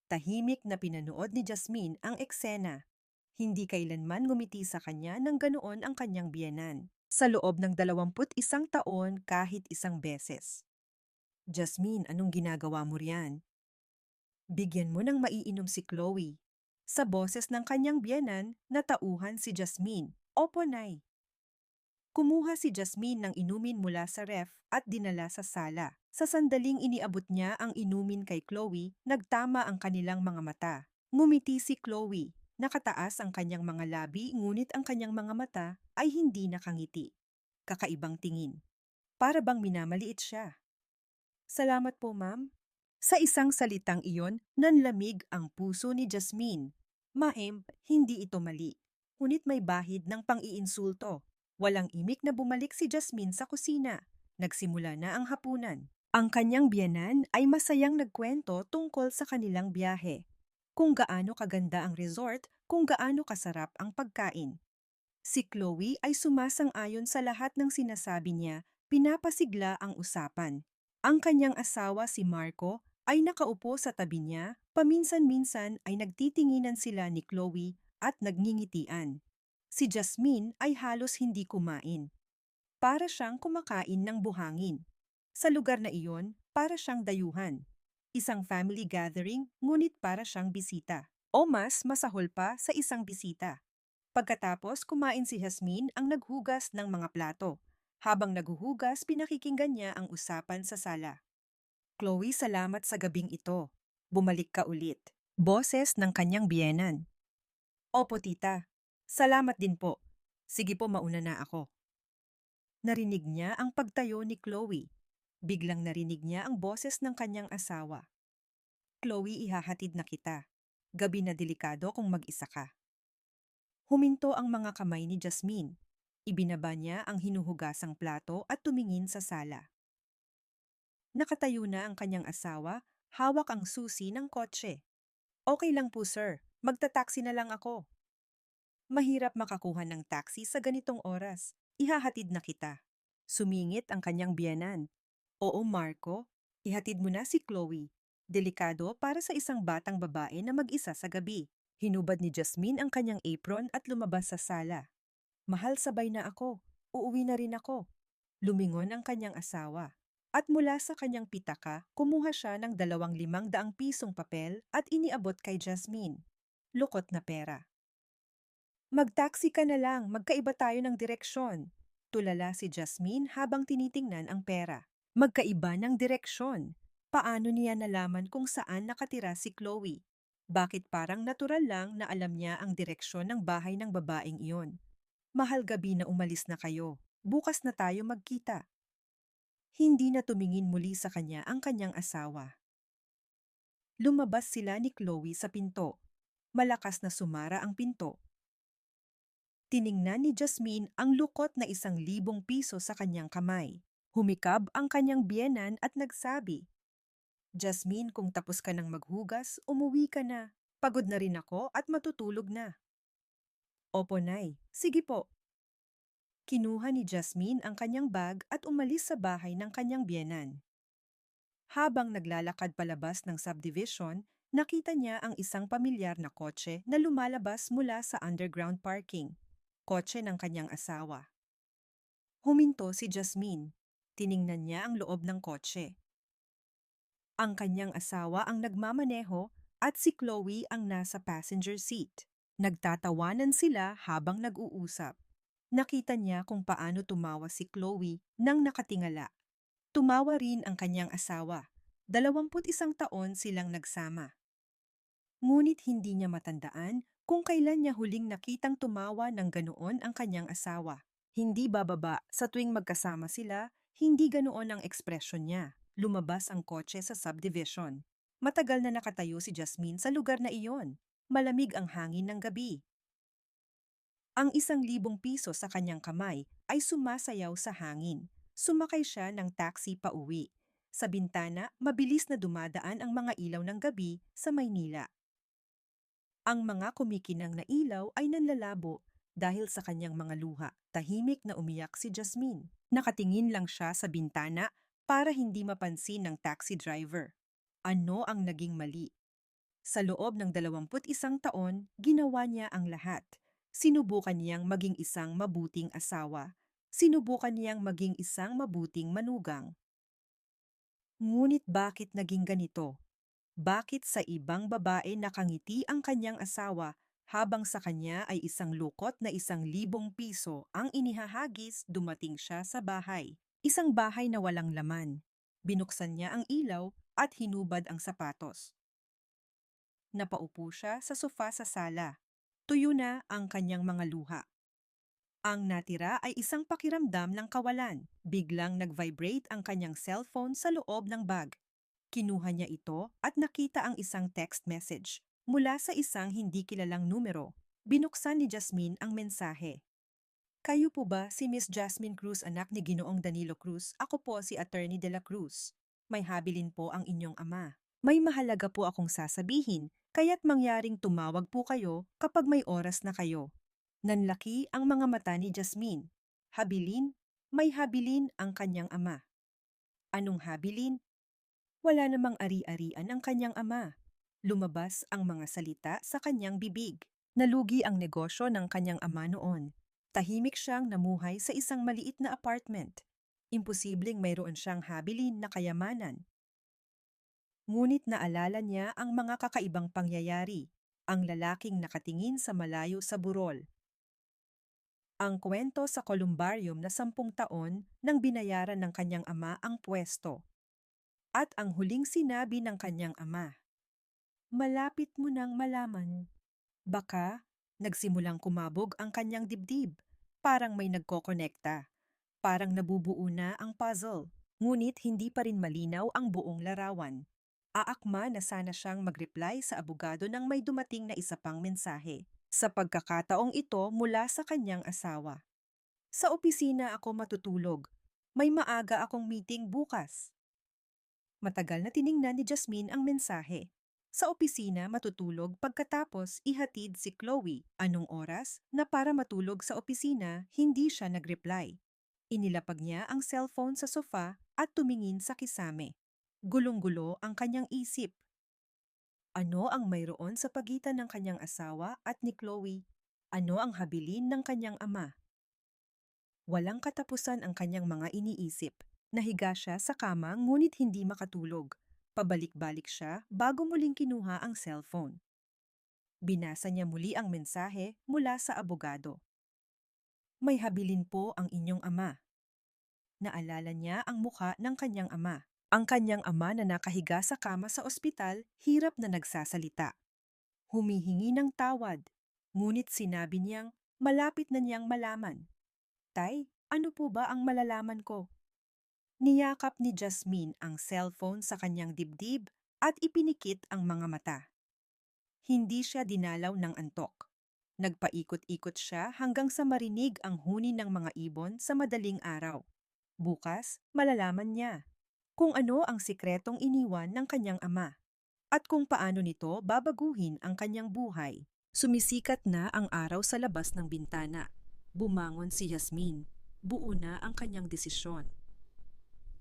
Tahimik na pinanood ni Jasmine ang eksena. Hindi kailanman ngumiti sa kanya ng ganoon ang kanyang biyenan. Sa loob ng 21 taon kahit isang beses. Jasmine, anong ginagawa mo riyan? Bigyan mo ng maiinom si Chloe. Sa boses ng kanyang biyenan, natauhan si Jasmine. Opo, Nay. Kumuha si Jasmine ng inumin mula sa ref at dinala sa sala. Sa sandaling iniabot niya ang inumin kay Chloe, nagtama ang kanilang mga mata. Ngumiti si Chloe. Nakataas ang kanyang mga labi ngunit ang kanyang mga mata ay hindi nakangiti. Kakaibang tingin. Para bang minamaliit siya. Salamat po, ma'am. Sa isang salitang iyon, nanlamig ang puso ni Jasmine. Mahemp, hindi ito mali. Ngunit may bahid ng pang-iinsulto. Walang imik na bumalik si Jasmine sa kusina. Nagsimula na ang hapunan. Ang kanyang biyenan ay masayang nagkwento tungkol sa kanilang biyahe. Kung gaano kaganda ang resort, kung gaano kasarap ang pagkain. Si Chloe ay sumasang-ayon sa lahat ng sinasabi niya, pinapasigla ang usapan. Ang kanyang asawa si Marco ay nakaupo sa tabi niya, paminsan-minsan ay nagtitinginan sila ni Chloe at nagngingitian. Si Jasmine ay halos hindi kumain. Para siyang kumakain ng buhangin. Sa lugar na iyon, para siyang dayuhan. Isang family gathering, ngunit para siyang bisita. O mas masahol pa sa isang bisita. Pagkatapos, kumain si Jasmine ang naghugas ng mga plato. Habang naghuhugas, pinakikinggan niya ang usapan sa sala. Chloe, salamat sa gabing ito. Bumalik ka ulit. Boses ng kanyang biyenan. Opo, tita. Salamat din po. Sige po, mauna na ako. Narinig niya ang pagtayo ni Chloe. Biglang narinig niya ang boses ng kanyang asawa. Chloe, ihahatid na kita. Gabi na delikado kung mag-isa ka. Huminto ang mga kamay ni Jasmine. Ibinaba niya ang hinuhugasang plato at tumingin sa sala. Nakatayo na ang kanyang asawa, hawak ang susi ng kotse. Okay lang po, sir. Magta-taxi na lang ako. Mahirap makakuha ng taxi sa ganitong oras. Ihahatid na kita. Sumingit ang kanyang biyenan. Oo, Marco. Ihatid mo na si Chloe. Delikado para sa isang batang babae na mag-isa sa gabi. Hinubad ni Jasmine ang kanyang apron at lumabas sa sala. Mahal, sabay na ako. Uuwi na rin ako. Lumingon ang kanyang asawa. At mula sa kanyang pitaka, kumuha siya ng 2,500 pisong papel at iniabot kay Jasmine. Lukot na pera. Mag-taxi ka na lang, magkaiba tayo ng direksyon. Tulala si Jasmine habang tinitingnan ang pera. Magkaiba ng direksyon. Paano niya nalaman kung saan nakatira si Chloe? Bakit parang natural lang na alam niya ang direksyon ng bahay ng babaeng iyon? Mahal, gabi na umalis na kayo. Bukas na tayo magkita. Hindi na tumingin muli sa kanya ang kanyang asawa. Lumabas sila ni Chloe sa pinto. Malakas na sumara ang pinto. Tiningnan ni Jasmine ang lukot na 1,000 piso sa kanyang kamay. Humikab ang kanyang biyenan at nagsabi, Jasmine, kung tapos ka ng maghugas, umuwi ka na. Pagod na rin ako at matutulog na. Opo, Nay. Sige po. Kinuha ni Jasmine ang kanyang bag at umalis sa bahay ng kanyang biyenan. Habang naglalakad palabas ng subdivision, nakita niya ang isang pamilyar na kotse na lumalabas mula sa underground parking. Kotse ng kanyang asawa. Huminto si Jasmine. Tiningnan niya ang loob ng kotse. Ang kanyang asawa ang nagmamaneho at si Chloe ang nasa passenger seat. Nagtatawanan sila habang nag-uusap. Nakita niya kung paano tumawa si Chloe nang nakatingala. Tumawa rin ang kanyang asawa. 21 taon silang nagsama. Ngunit hindi niya matandaan kung kailan niya huling nakitang tumawa ng ganoon ang kanyang asawa. Hindi bababa sa tuwing magkasama sila, hindi ganoon ang ekspresyon niya. Lumabas ang kotse sa subdivision. Matagal na nakatayo si Jasmine sa lugar na iyon. Malamig ang hangin ng gabi. Ang 1,000 piso sa kanyang kamay ay sumasayaw sa hangin. Sumakay siya ng taxi pauwi. Sa bintana, mabilis na dumadaan ang mga ilaw ng gabi sa Maynila. Ang mga kumikinang na ilaw ay nanlalabo dahil sa kanyang mga luha. Tahimik na umiyak si Jasmine. Nakatingin lang siya sa bintana para hindi mapansin ng taxi driver. Ano ang naging mali? Sa loob ng 21 taon, ginawa niya ang lahat. Sinubukan niyang maging isang mabuting asawa. Sinubukan niyang maging isang mabuting manugang. Ngunit bakit naging ganito? Bakit sa ibang babae nakangiti ang kanyang asawa habang sa kanya ay isang lukot na 1,000 piso ang inihahagis dumating siya sa bahay? Isang bahay na walang laman. Binuksan niya ang ilaw at hinubad ang sapatos. Napaupo siya sa sofa sa sala. Tuyo na ang kanyang mga luha. Ang natira ay isang pakiramdam ng kawalan. Biglang nag-vibrate ang kanyang cellphone sa loob ng bag. Kinuha niya ito at nakita ang isang text message mula sa isang hindi kilalang numero. Binuksan ni Jasmine ang mensahe. Kayo po ba si Miss Jasmine Cruz, anak ni Ginoong Danilo Cruz? Ako po si Attorney de la Cruz. May habilin po ang inyong ama. May mahalaga po akong sasabihin, kaya't mangyaring tumawag po kayo kapag may oras na kayo. Nanlaki ang mga mata ni Jasmine. Habilin? May habilin ang kanyang ama. Anong habilin? Wala namang ari-arian ang kanyang ama. Lumabas ang mga salita sa kanyang bibig. Nalugi ang negosyo ng kanyang ama noon. Tahimik siyang namuhay sa isang maliit na apartment. Imposibleng mayroon siyang habilin na kayamanan. Ngunit naalala niya ang mga kakaibang pangyayari. Ang lalaking nakatingin sa malayo sa burol. Ang kwento sa columbarium na 10 taon nang binayaran ng kanyang ama ang pwesto. At ang huling sinabi ng kanyang ama, malapit mo nang malaman. Baka, nagsimulang kumabog ang kanyang dibdib. Parang may nagkokonekta. Parang nabubuo na ang puzzle. Ngunit hindi pa rin malinaw ang buong larawan. Aakma na sana siyang mag-reply sa abogado nang may dumating na isa pang mensahe. Sa pagkakataong ito mula sa kanyang asawa. Sa opisina ako matutulog. May maaga akong meeting bukas. Matagal na tiningnan ni Jasmine ang mensahe. Sa opisina matutulog pagkatapos ihatid si Chloe. Anong oras? Na para matulog sa opisina, hindi siya nag-reply. Inilapag niya ang cellphone sa sofa at tumingin sa kisame. Gulong-gulo ang kanyang isip. Ano ang mayroon sa pagitan ng kanyang asawa at ni Chloe? Ano ang habilin ng kanyang ama? Walang katapusan ang kanyang mga iniisip. Nahiga siya sa kama ngunit hindi makatulog. Pabalik-balik siya bago muling kinuha ang cellphone. Binasa niya muli ang mensahe mula sa abogado. May habilin po ang inyong ama. Naalala niya ang mukha ng kanyang ama. Ang kanyang ama na nakahiga sa kama sa ospital, hirap na nagsasalita. Humihingi ng tawad, ngunit sinabi niyang malapit na niyang malaman. Tay, ano po ba ang malalaman ko? Niyakap ni Jasmine ang cellphone sa kanyang dibdib at ipinikit ang mga mata. Hindi siya dinalaw ng antok. Nagpaikot-ikot siya hanggang sa marinig ang huni ng mga ibon sa madaling araw. Bukas, malalaman niya kung ano ang sikretong iniwan ng kanyang ama at kung paano nito babaguhin ang kanyang buhay. Sumisikat na ang araw sa labas ng bintana. Bumangon si Yasmin. Buo na ang kanyang desisyon.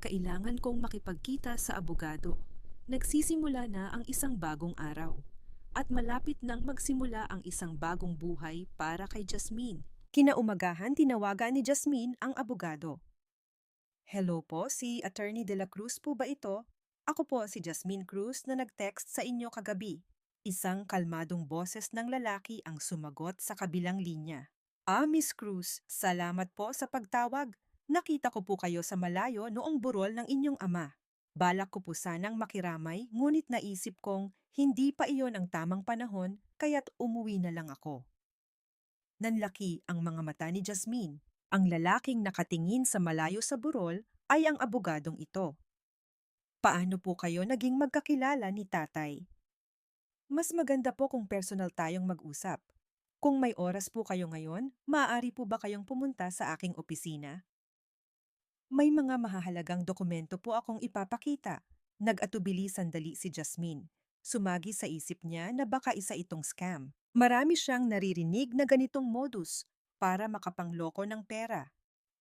Kailangan kong makipagkita sa abogado. Nagsisimula na ang isang bagong araw. At malapit nang magsimula ang isang bagong buhay para kay Jasmine. Kinaumagahan tinawagan ni Jasmine ang abogado. Hello po, si Attorney De La Cruz po ba ito? Ako po si Jasmine Cruz na nag-text sa inyo kagabi. Isang kalmadong boses ng lalaki ang sumagot sa kabilang linya. Miss Cruz, salamat po sa pagtawag. Nakita ko po kayo sa malayo noong burol ng inyong ama. Balak ko po sanang makiramay, ngunit naisip kong hindi pa iyon ang tamang panahon, kaya't umuwi na lang ako. Nanlaki ang mga mata ni Jasmine. Ang lalaking nakatingin sa malayo sa burol ay ang abogadong ito. Paano po kayo naging magkakilala ni tatay? Mas maganda po kung personal tayong mag-usap. Kung may oras po kayo ngayon, maaari po ba kayong pumunta sa aking opisina? May mga mahahalagang dokumento po akong ipapakita. Nag-atubili sandali si Jasmine. Sumagi sa isip niya na baka isa itong scam. Marami siyang naririnig na ganitong modus para makapangloko ng pera.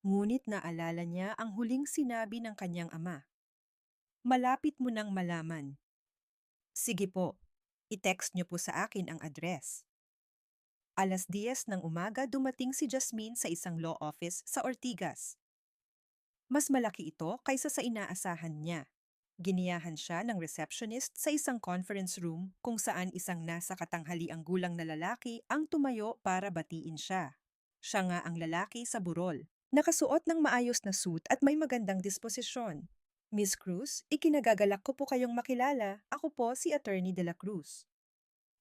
Ngunit naalala niya ang huling sinabi ng kanyang ama. Malapit mo nang malaman. Sige po, i-text niyo po sa akin ang address. 10:00 ng umaga dumating si Jasmine sa isang law office sa Ortigas. Mas malaki ito kaysa sa inaasahan niya. Giniyahan siya ng receptionist sa isang conference room kung saan isang nasa katanghaliang gulang na lalaki ang tumayo para batiin siya. Siya nga ang lalaki sa burol. Nakasuot ng maayos na suit at may magandang disposisyon. Miss Cruz, ikinagagalak ko po kayong makilala. Ako po si Attorney De La Cruz.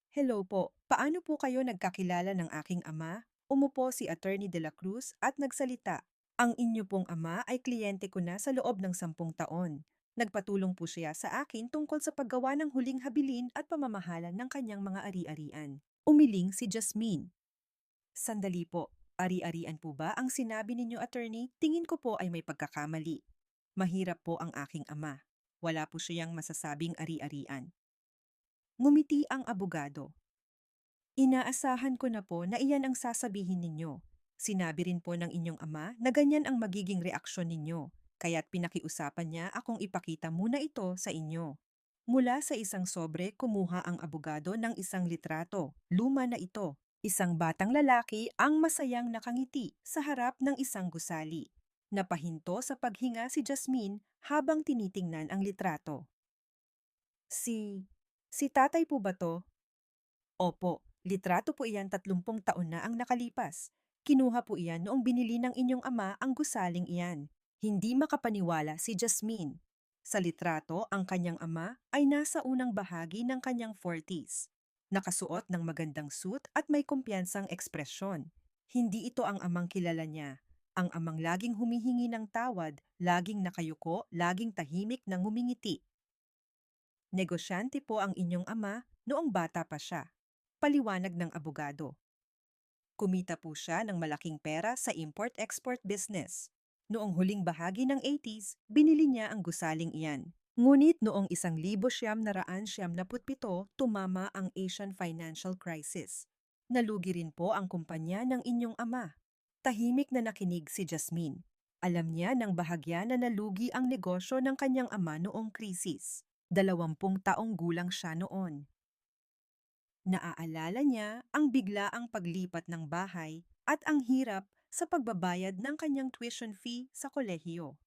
Hello po, paano po kayo nagkakilala ng aking ama? Umupo si Attorney De La Cruz at nagsalita. Ang inyo pong ama ay kliyente ko na sa loob ng 10 taon. Nagpatulong po siya sa akin tungkol sa paggawa ng huling habilin at pamamahalan ng kanyang mga ari-arian. Umiling si Jasmine. Sandali po, ari-arian po ba ang sinabi ninyo, attorney? Tingin ko po ay may pagkakamali. Mahirap po ang aking ama. Wala po siyang masasabing ari-arian. Ngumiti ang abogado. Inaasahan ko na po na iyan ang sasabihin ninyo. Sinabi rin po ng inyong ama na ganyan ang magiging reaksyon ninyo, kaya't pinakiusapan niya akong ipakita muna ito sa inyo. Mula sa isang sobre, kumuha ang abogado ng isang litrato. Luma na ito. Isang batang lalaki ang masayang nakangiti sa harap ng isang gusali. Napahinto sa paghinga si Jasmine habang tinitingnan ang litrato. Si tatay po ba to? Opo, litrato po iyan 30 taon na ang nakalipas. Kinuha po iyan noong binili ng inyong ama ang gusaling iyan. Hindi makapaniwala si Jasmine. Sa litrato, ang kanyang ama ay nasa unang bahagi ng kanyang 40s. Nakasuot ng magandang suit at may kumpiyansang ekspresyon. Hindi ito ang amang kilala niya. Ang amang laging humihingi ng tawad, laging nakayuko, laging tahimik na ngumingiti. Negosyante po ang inyong ama noong bata pa siya. Paliwanag ng abogado. Kumita po siya ng malaking pera sa import-export business. Noong huling bahagi ng 80s, binili niya ang gusaling iyan. Ngunit noong 1997, tumama ang Asian Financial Crisis. Nalugi rin po ang kumpanya ng inyong ama. Tahimik na nakinig si Jasmine. Alam niya ng bahagya na nalugi ang negosyo ng kanyang ama noong krisis. 20 taong gulang siya noon. Naaalala niya ang biglaang paglipat ng bahay at ang hirap sa pagbabayad ng kanyang tuition fee sa kolehiyo.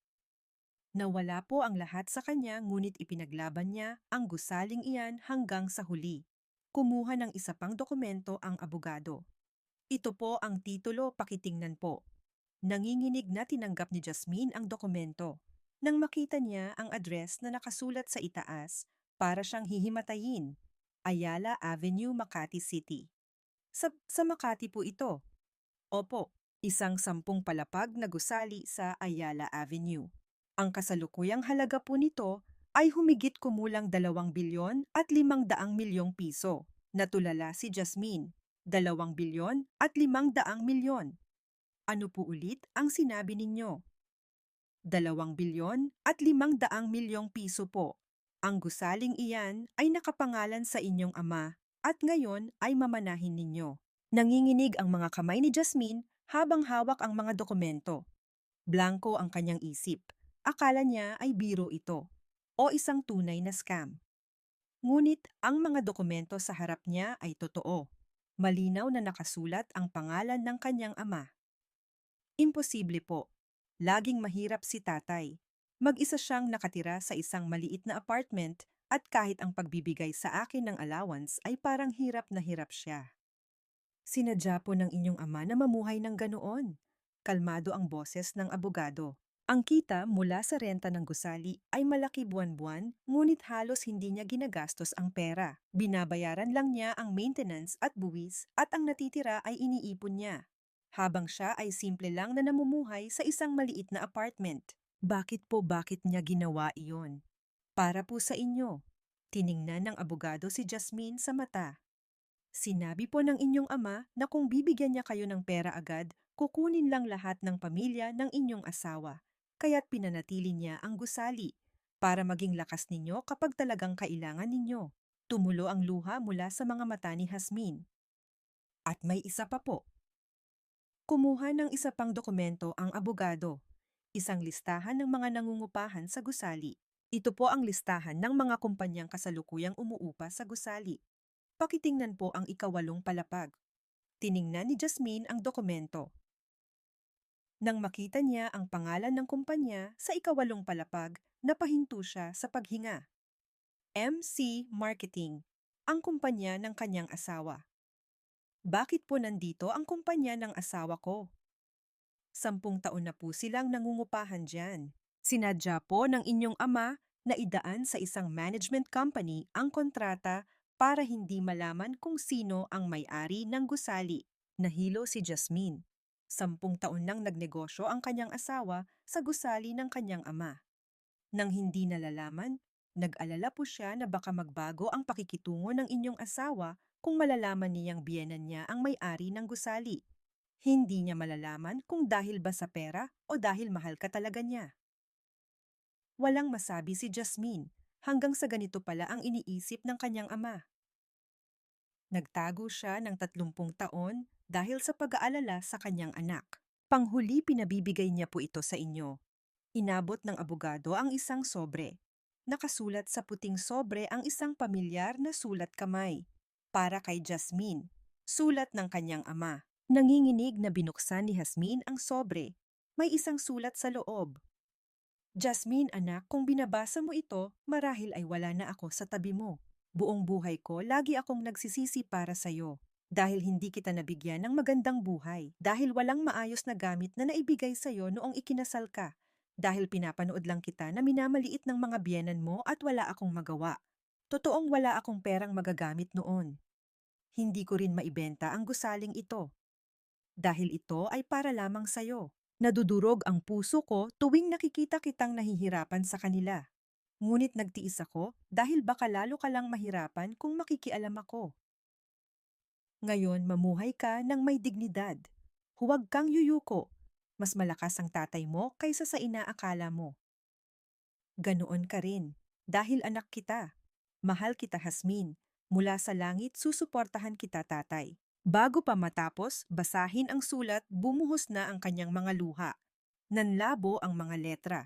Nawala po ang lahat sa kanya ngunit ipinaglaban niya ang gusaling iyan hanggang sa huli. Kumuha ng isa pang dokumento ang abogado. Ito po ang titulo, pakitingnan po. Nanginginig na tinanggap ni Jasmine ang dokumento. Nang makita niya ang address na nakasulat sa itaas, para siyang hihimatayin. Ayala Avenue, Makati City. Sa Makati po ito. Opo, isang 10 palapag na gusali sa Ayala Avenue. Ang kasalukuyang halaga po nito ay humigit kumulang 2 bilyon at 500 milyong piso. Natulala si Jasmine, 2 bilyon at 500 milyon. Ano po ulit ang sinabi ninyo? 2 bilyon at 500 milyong piso po. Ang gusaling iyan ay nakapangalan sa inyong ama at ngayon ay mamanahin ninyo. Nanginginig ang mga kamay ni Jasmine habang hawak ang mga dokumento. Blanko ang kanyang isip. Akala niya ay biro ito o isang tunay na scam. Ngunit ang mga dokumento sa harap niya ay totoo. Malinaw na nakasulat ang pangalan ng kanyang ama. Imposible po. Laging mahirap si tatay. Mag-isa siyang nakatira sa isang maliit na apartment at kahit ang pagbibigay sa akin ng allowance ay parang hirap na hirap siya. Sinadya po ng inyong ama na mamuhay ng ganoon. Kalmado ang boses ng abogado. Ang kita mula sa renta ng gusali ay malaki buwan-buwan, ngunit halos hindi niya ginagastos ang pera. Binabayaran lang niya ang maintenance at buwis at ang natitira ay iniipon niya. Habang siya ay simple lang na namumuhay sa isang maliit na apartment. Bakit niya ginawa iyon? Para po sa inyo. Tiningnan ng abogado si Jasmine sa mata. Sinabi po ng inyong ama na kung bibigyan niya kayo ng pera agad, kukunin lang lahat ng pamilya ng inyong asawa. Kaya't pinanatili niya ang gusali para maging lakas ninyo kapag talagang kailangan ninyo. Tumulo ang luha mula sa mga mata ni Jasmine. At may isa pa po. Kumuha ng isa pang dokumento ang abogado. Isang listahan ng mga nangungupahan sa gusali. Ito po ang listahan ng mga kumpanyang kasalukuyang umuupa sa gusali. Pakitingnan po ang ikawalong palapag. Tiningnan ni Jasmine ang dokumento. Nang makita niya ang pangalan ng kumpanya sa ikawalong palapag, napahinto siya sa paghinga. MC Marketing, ang kumpanya ng kanyang asawa. Bakit po nandito ang kumpanya ng asawa ko? 10 taon na po silang nangungupahan dyan. Sinadya po ng inyong ama na idaan sa isang management company ang kontrata para hindi malaman kung sino ang may-ari ng gusali. Nahilo si Jasmine. 10 taon nang nagnegosyo ang kanyang asawa sa gusali ng kanyang ama. Nang hindi nalalaman, nag-alala po siya na baka magbago ang pakikitungo ng inyong asawa kung malalaman niyang biyenan niya ang may-ari ng gusali. Hindi niya malalaman kung dahil ba sa pera o dahil mahal ka talaga niya. Walang masabi si Jasmine hanggang sa ganito pala ang iniisip ng kanyang ama. Nagtago siya ng 30 taon dahil sa pag-aalala sa kanyang anak. Panghuli pinabibigay niya po ito sa inyo. Inabot ng abogado ang isang sobre. Nakasulat sa puting sobre ang isang pamilyar na sulat kamay. Para kay Jasmine, sulat ng kanyang ama. Nanginginig na binuksan ni Jasmine ang sobre. May isang sulat sa loob. Jasmine, anak, kung binabasa mo ito, marahil ay wala na ako sa tabi mo. Buong buhay ko, lagi akong nagsisisi para sa'yo. Dahil hindi kita nabigyan ng magandang buhay. Dahil walang maayos na gamit na naibigay sa'yo noong ikinasal ka. Dahil pinapanood lang kita na minamaliit ng mga biyenan mo at wala akong magawa. Totoong wala akong perang magagamit noon. Hindi ko rin maibenta ang gusaling ito. Dahil ito ay para lamang sa'yo. Nadudurog ang puso ko tuwing nakikita kitang nahihirapan sa kanila. Ngunit nagtiis ako dahil baka lalo ka lang mahirapan kung makikialam ako. Ngayon mamuhay ka ng may dignidad. Huwag kang yuyuko. Mas malakas ang tatay mo kaysa sa inaakala mo. Ganoon ka rin, dahil anak kita. Mahal kita, Jasmine. Mula sa langit susuportahan kita, tatay. Bago pa matapos, basahin ang sulat, bumuhos na ang kanyang mga luha. Nanlabo ang mga letra.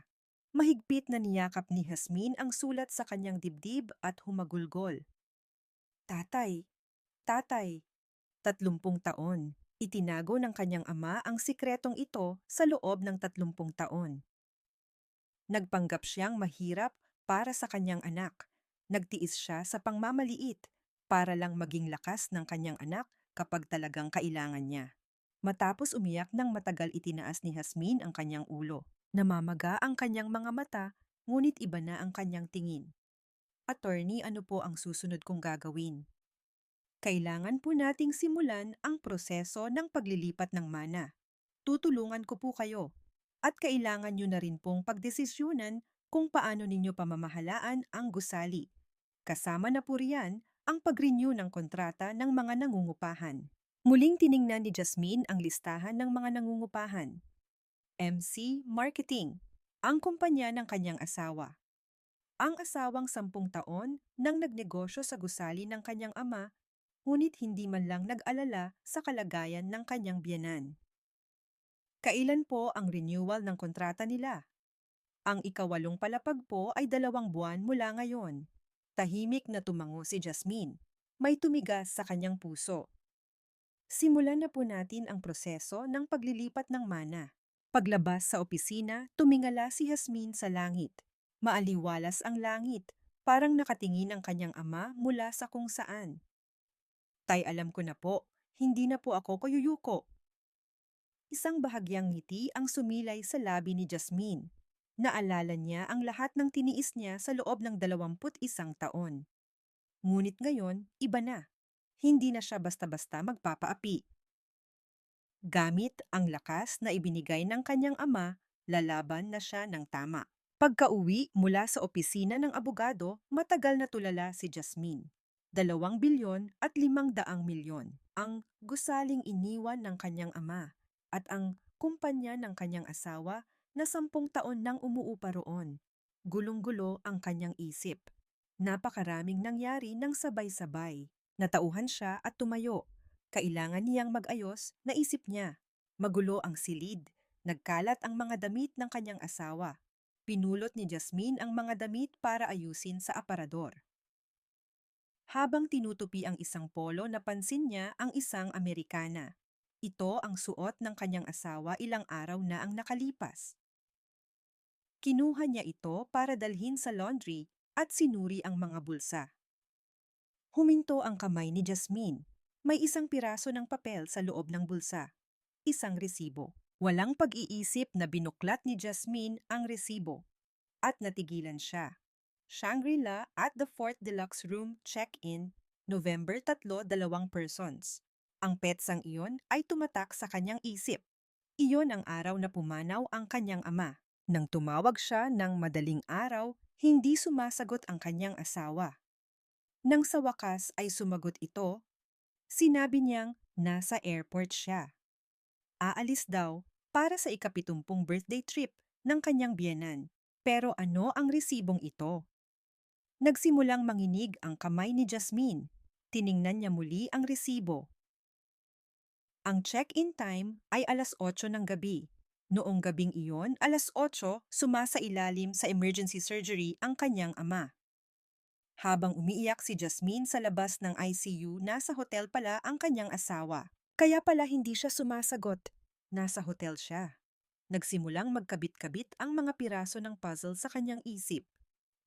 Mahigpit na niyakap ni Jasmine ang sulat sa kanyang dibdib at humagulgol. Tatay, tatay, 30 taon. Itinago ng kanyang ama ang sikretong ito sa loob ng 30 taon. Nagpanggap siyang mahirap para sa kanyang anak. Nagtiis siya sa pangmamaliit para lang maging lakas ng kanyang anak kapag talagang kailangan niya. Matapos umiyak ng matagal, itinaas ni Jasmine ang kanyang ulo. Namamaga ang kanyang mga mata, ngunit iba na ang kanyang tingin. Attorney, ano po ang susunod kong gagawin? Kailangan po nating simulan ang proseso ng paglilipat ng mana. Tutulungan ko po kayo. At kailangan nyo na rin pong pagdesisyunan kung paano ninyo pamamahalaan ang gusali. Kasama na po riyan ang pag-renew ng kontrata ng mga nangungupahan. Muling tiningnan ni Jasmine ang listahan ng mga nangungupahan. MC Marketing, ang kumpanya ng kanyang asawa. Ang asawang 10 taon nang nagnegosyo sa gusali ng kanyang ama, ngunit hindi man lang nag-alala sa kalagayan ng kanyang biyenan. Kailan po ang renewal ng kontrata nila? Ang ikawalong palapag po ay 2 buwan mula ngayon. Tahimik na tumango si Jasmine. May tumigas sa kanyang puso. Simulan na po natin ang proseso ng paglilipat ng mana. Paglabas sa opisina, tumingala si Jasmine sa langit. Maaliwalas ang langit, parang nakatingin ang kanyang ama mula sa kung saan. Tay, alam ko na po, hindi na po ako kuyuyuko. Isang bahagyang ngiti ang sumilay sa labi ni Jasmine. Naalala niya ang lahat ng tiniis niya sa loob ng 21 taon. Ngunit ngayon, iba na. Hindi na siya basta-basta magpapaapi. Gamit ang lakas na ibinigay ng kanyang ama, lalaban na siya ng tama. Pagka-uwi mula sa opisina ng abogado, matagal na tulala si Jasmine. 2 bilyon at 500 milyon ang gusaling iniwan ng kanyang ama at ang kumpanya ng kanyang asawa na 10 taon nang umuupa roon. Gulong-gulo ang kanyang isip. Napakaraming nangyari ng sabay-sabay. Natauhan siya at tumayo. Kailangan niyang mag-ayos, naisip niya. Magulo ang silid. Nagkalat ang mga damit ng kanyang asawa. Pinulot ni Jasmine ang mga damit para ayusin sa aparador. Habang tinutupi ang isang polo, napansin niya ang isang Amerikana. Ito ang suot ng kanyang asawa ilang araw na ang nakalipas. Kinuha niya ito para dalhin sa laundry at sinuri ang mga bulsa. Huminto ang kamay ni Jasmine. May isang piraso ng papel sa loob ng bulsa. Isang resibo. Walang pag-iisip na binuklat ni Jasmine ang resibo. At natigilan siya. Shangri-La at the Fort Deluxe Room check-in, November 3, 2 persons. Ang petsang iyon ay tumatak sa kanyang isip. Iyon ang araw na pumanaw ang kanyang ama. Nang tumawag siya ng madaling araw, hindi sumasagot ang kanyang asawa. Nang sa wakas ay sumagot ito, sinabi niyang nasa airport siya. Aalis daw para sa ika-70 birthday trip ng kanyang biyenan. Pero ano ang resibong ito? Nagsimulang manginig ang kamay ni Jasmine. Tiningnan niya muli ang resibo. Ang check-in time ay alas 8 ng gabi. Noong gabing iyon, alas 8, sumasailalim sa emergency surgery ang kanyang ama. Habang umiiyak si Jasmine sa labas ng ICU, nasa hotel pala ang kanyang asawa. Kaya pala hindi siya sumasagot. Nasa hotel siya. Nagsimulang magkabit-kabit ang mga piraso ng puzzle sa kanyang isip.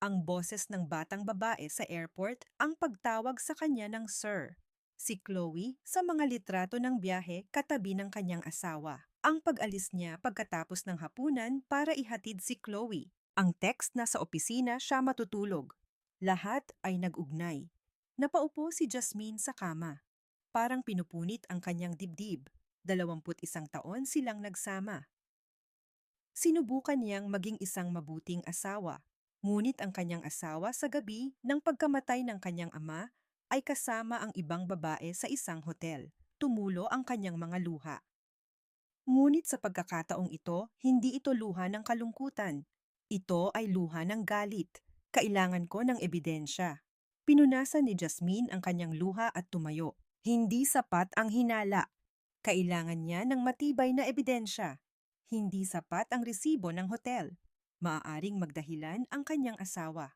Ang boses ng batang babae sa airport ang pagtawag sa kanya ng Sir. Si Chloe sa mga litrato ng biyahe katabi ng kanyang asawa. Ang pag-alis niya pagkatapos ng hapunan para ihatid si Chloe. Ang text na sa opisina siya matutulog. Lahat ay nag-ugnay. Napaupo si Jasmine sa kama. Parang pinupunit ang kanyang dibdib. 21 taon silang nagsama. Sinubukan niyang maging isang mabuting asawa. Ngunit ang kanyang asawa sa gabi ng pagkamatay ng kanyang ama ay kasama ang ibang babae sa isang hotel. Tumulo ang kanyang mga luha. Ngunit sa pagkakataong ito, hindi ito luha ng kalungkutan. Ito ay luha ng galit. Kailangan ko ng ebidensya. Pinunasan ni Jasmine ang kanyang luha at tumayo. Hindi sapat ang hinala. Kailangan niya ng matibay na ebidensya. Hindi sapat ang resibo ng hotel. Maaaring magdahilan ang kanyang asawa.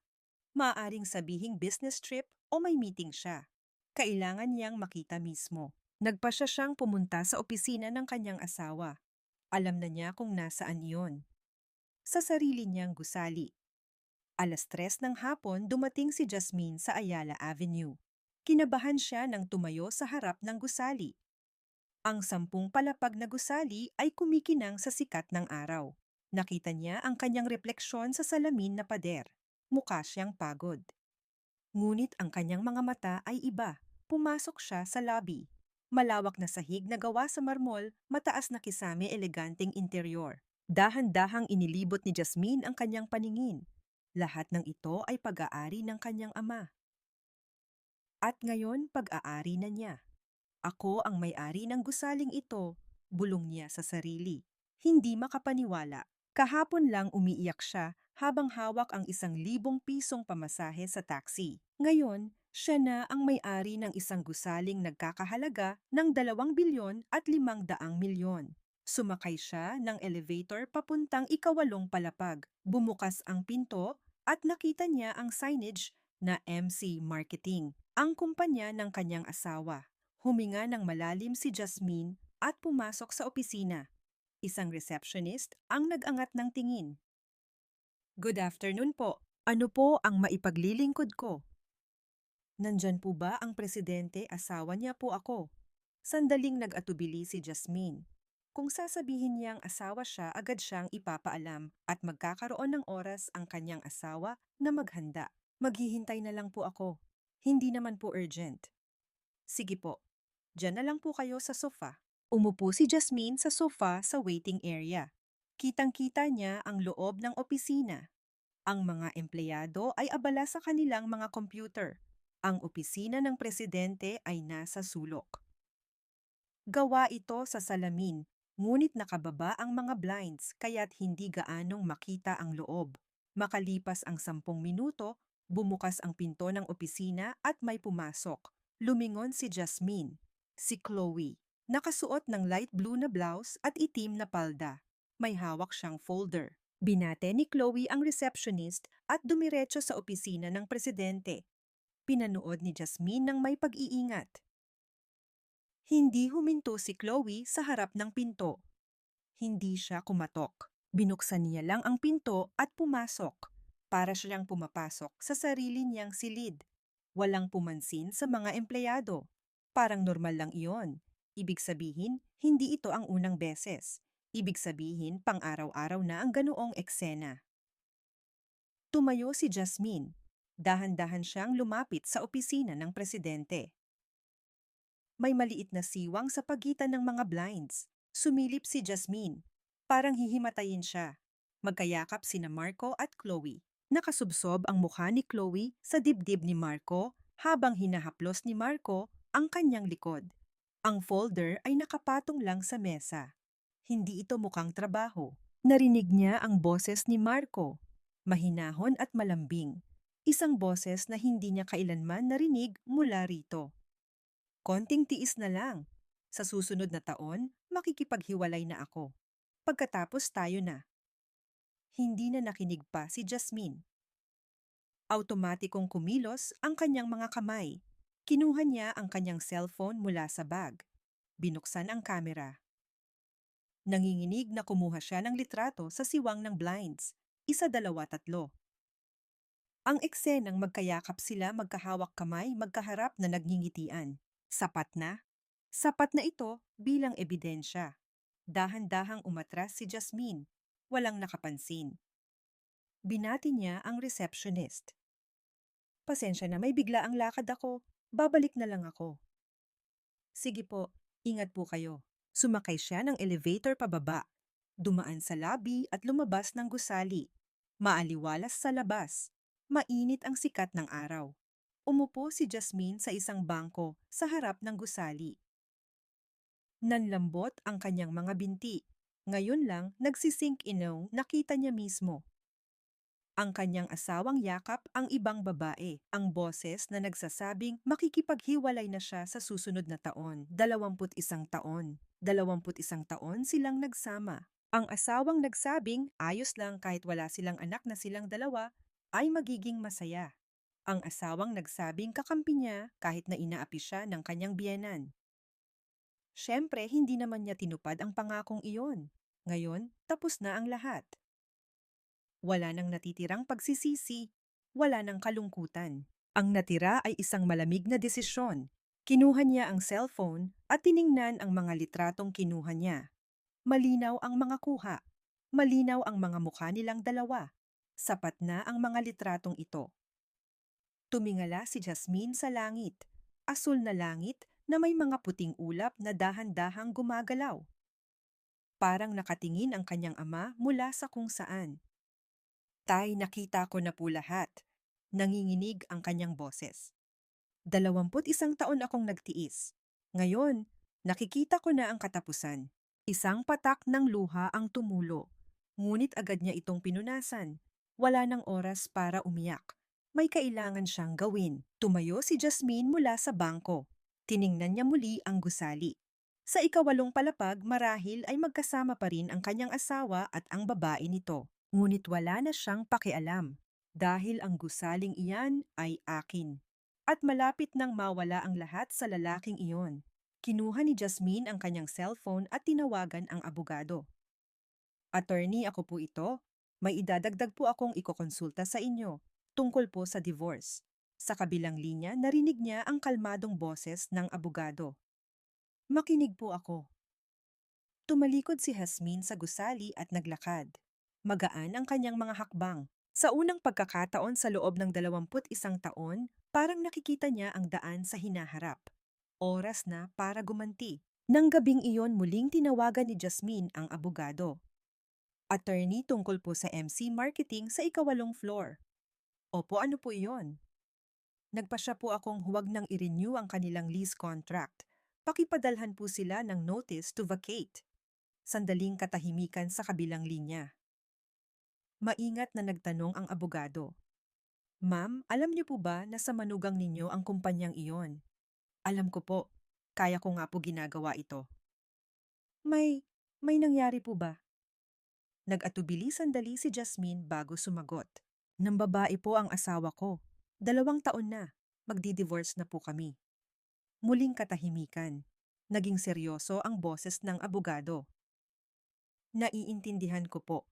Maaaring sabihing business trip o may meeting siya. Kailangan niyang makita mismo. Nagpasya siyang pumunta sa opisina ng kanyang asawa. Alam na niya kung nasaan iyon. Sa sarili niyang gusali. Alas 3 ng hapon dumating si Jasmine sa Ayala Avenue. Kinabahan siya nang tumayo sa harap ng gusali. Ang 10 palapag na gusali ay kumikinang sa sikat ng araw. Nakita niya ang kanyang refleksyon sa salamin na pader. Mukha siyang pagod. Ngunit ang kanyang mga mata ay iba. Pumasok siya sa lobby. Malawak na sahig na gawa sa marmol, mataas na kisame, eleganteng interior. Dahan-dahang inilibot ni Jasmine ang kanyang paningin. Lahat ng ito ay pag-aari ng kanyang ama. At ngayon, pag-aari na niya. Ako ang may-ari ng gusaling ito, bulong niya sa sarili. Hindi makapaniwala. Kahapon lang umiiyak siya habang hawak ang 1,000 pisong pamasahe sa taxi. Ngayon, siya na ang may-ari ng isang gusaling nagkakahalaga ng 2 bilyon at 500 milyon. Sumakay siya ng elevator papuntang ikawalong palapag. Bumukas ang pinto at nakita niya ang signage na MC Marketing, ang kumpanya ng kanyang asawa. Huminga ng malalim si Jasmine at pumasok sa opisina. Isang receptionist ang nag-angat ng tingin. Good afternoon po. Ano po ang maipaglilingkod ko? Nandyan po ba ang presidente? Asawa niya po ako. Sandaling nag-atubili si Jasmine. Kung sasabihin niyang asawa siya, agad siyang ipapaalam at magkakaroon ng oras ang kanyang asawa na maghanda. Maghihintay na lang po ako. Hindi naman po urgent. Sige po. Diyan na lang po kayo sa sofa. Umupo si Jasmine sa sofa sa waiting area. Kitang-kita niya ang loob ng opisina. Ang mga empleyado ay abala sa kanilang mga computer. Ang opisina ng presidente ay nasa sulok. Gawa ito sa salamin, ngunit nakababa ang mga blinds kaya't hindi gaanong makita ang loob. Makalipas ang 10 minuto, bumukas ang pinto ng opisina at may pumasok. Lumingon si Jasmine. Si Chloe. Nakasuot ng light blue na blouse at itim na palda. May hawak siyang folder. Binate ni Chloe ang receptionist at dumiretso sa opisina ng presidente. Pinanood ni Jasmine ng may pag-iingat. Hindi huminto si Chloe sa harap ng pinto. Hindi siya kumatok. Binuksan niya lang ang pinto at pumasok. Para siyang pumapasok sa sarili niyang silid. Walang pumansin sa mga empleyado. Parang normal lang iyon. Ibig sabihin, hindi ito ang unang beses. Ibig sabihin, pang-araw-araw na ang ganoong eksena. Tumayo si Jasmine. Dahan-dahan siyang lumapit sa opisina ng presidente. May maliit na siwang sa pagitan ng mga blinds. Sumilip si Jasmine. Parang hihimatayin siya. Magkayakap sina Marco at Chloe. Nakasubsob ang mukha ni Chloe sa dibdib ni Marco habang hinahaplos ni Marco ang kanyang likod. Ang folder ay nakapatong lang sa mesa. Hindi ito mukhang trabaho. Narinig niya ang boses ni Marco. Mahinahon at malambing. Isang boses na hindi niya kailanman narinig mula rito. Konting tiis na lang. Sa susunod na taon, makikipaghiwalay na ako. Pagkatapos tayo na. Hindi na nakinig pa si Jasmine. Automatikong kumilos ang kanyang mga kamay. Kinuha niya ang kanyang cellphone mula sa bag. Binuksan ang kamera. Nanginginig na kumuha siya ng litrato sa siwang ng blinds. 1, 2, 3. Ang eksenang magkayakap sila magkahawak kamay magkaharap na nagngingitian. Sapat na? Sapat na ito bilang ebidensya. Dahan-dahang umatras si Jasmine. Walang nakapansin. Binati niya ang receptionist. Pasensya na, may bigla ang lakad ako. Babalik na lang ako. Sige po, ingat po kayo. Sumakay siya ng elevator pababa. Dumaan sa lobby at lumabas ng gusali. Maaliwalas sa labas. Mainit ang sikat ng araw. Umupo si Jasmine sa isang bangko sa harap ng gusali. Nanlambot ang kanyang mga binti. Ngayon lang nagsisink inong nakita niya mismo. Ang kanyang asawang yakap ang ibang babae, ang boses na nagsasabing makikipaghiwalay na siya sa susunod na taon, 21 taon. 21 taon silang nagsama. Ang asawang nagsabing ayos lang kahit wala silang anak na silang dalawa, ay magiging masaya. Ang asawang nagsabing kakampi niya kahit na inaapi siya ng kanyang biyenan. Siyempre, hindi naman niya tinupad ang pangakong iyon. Ngayon, tapos na ang lahat. Wala nang natitirang pagsisisi, wala nang kalungkutan. Ang natira ay isang malamig na desisyon. Kinuha niya ang cellphone at tiningnan ang mga litratong kinuha niya. Malinaw ang mga kuha. Malinaw ang mga mukha nilang dalawa. Sapat na ang mga litratong ito. Tumingala si Jasmine sa langit. Asul na langit na may mga puting ulap na dahan-dahang gumagalaw. Parang nakatingin ang kanyang ama mula sa kung saan. Tay, nakita ko na po lahat. Nanginginig ang kanyang boses. 21 taon akong nagtiis. Ngayon, nakikita ko na ang katapusan. Isang patak ng luha ang tumulo. Ngunit agad niya itong pinunasan. Wala nang oras para umiyak. May kailangan siyang gawin. Tumayo si Jasmine mula sa bangko. Tiningnan niya muli ang gusali. Sa ikawalong palapag, marahil ay magkasama pa rin ang kanyang asawa at ang babae nito. Ngunit wala na siyang pakialam. Dahil ang gusaling iyan ay akin. At malapit nang mawala ang lahat sa lalaking iyon. Kinuha ni Jasmine ang kanyang cellphone at tinawagan ang abogado. Attorney, ako po ito. May idadagdag po akong ikokonsulta sa inyo tungkol po sa divorce. Sa kabilang linya, narinig niya ang kalmadong boses ng abogado. Makinig po ako. Tumalikod si Jasmine sa gusali at naglakad. Magaan ang kanyang mga hakbang. Sa unang pagkakataon sa loob ng 21 taon, parang nakikita niya ang daan sa hinaharap. Oras na para gumanti. Nang gabing iyon muling tinawagan ni Jasmine ang abogado. Attorney, tungkol po sa MC Marketing sa ikawalong floor. Opo, ano po iyon? Nagpasya po akong huwag nang i-renew ang kanilang lease contract. Pakipadalhan po sila ng notice to vacate. Sandaling katahimikan sa kabilang linya. Maingat na nagtanong ang abogado. Ma'am, alam niyo po ba na sa manugang ninyo ang kumpanyang iyon? Alam ko po. Kaya ko nga po ginagawa ito. May nangyari po ba? Nag-atubili sandali si Jasmine bago sumagot. Nang babae po ang asawa ko. 2 taon na. Magdi-divorce na po kami. Muling katahimikan. Naging seryoso ang boses ng abogado. Naiintindihan ko po.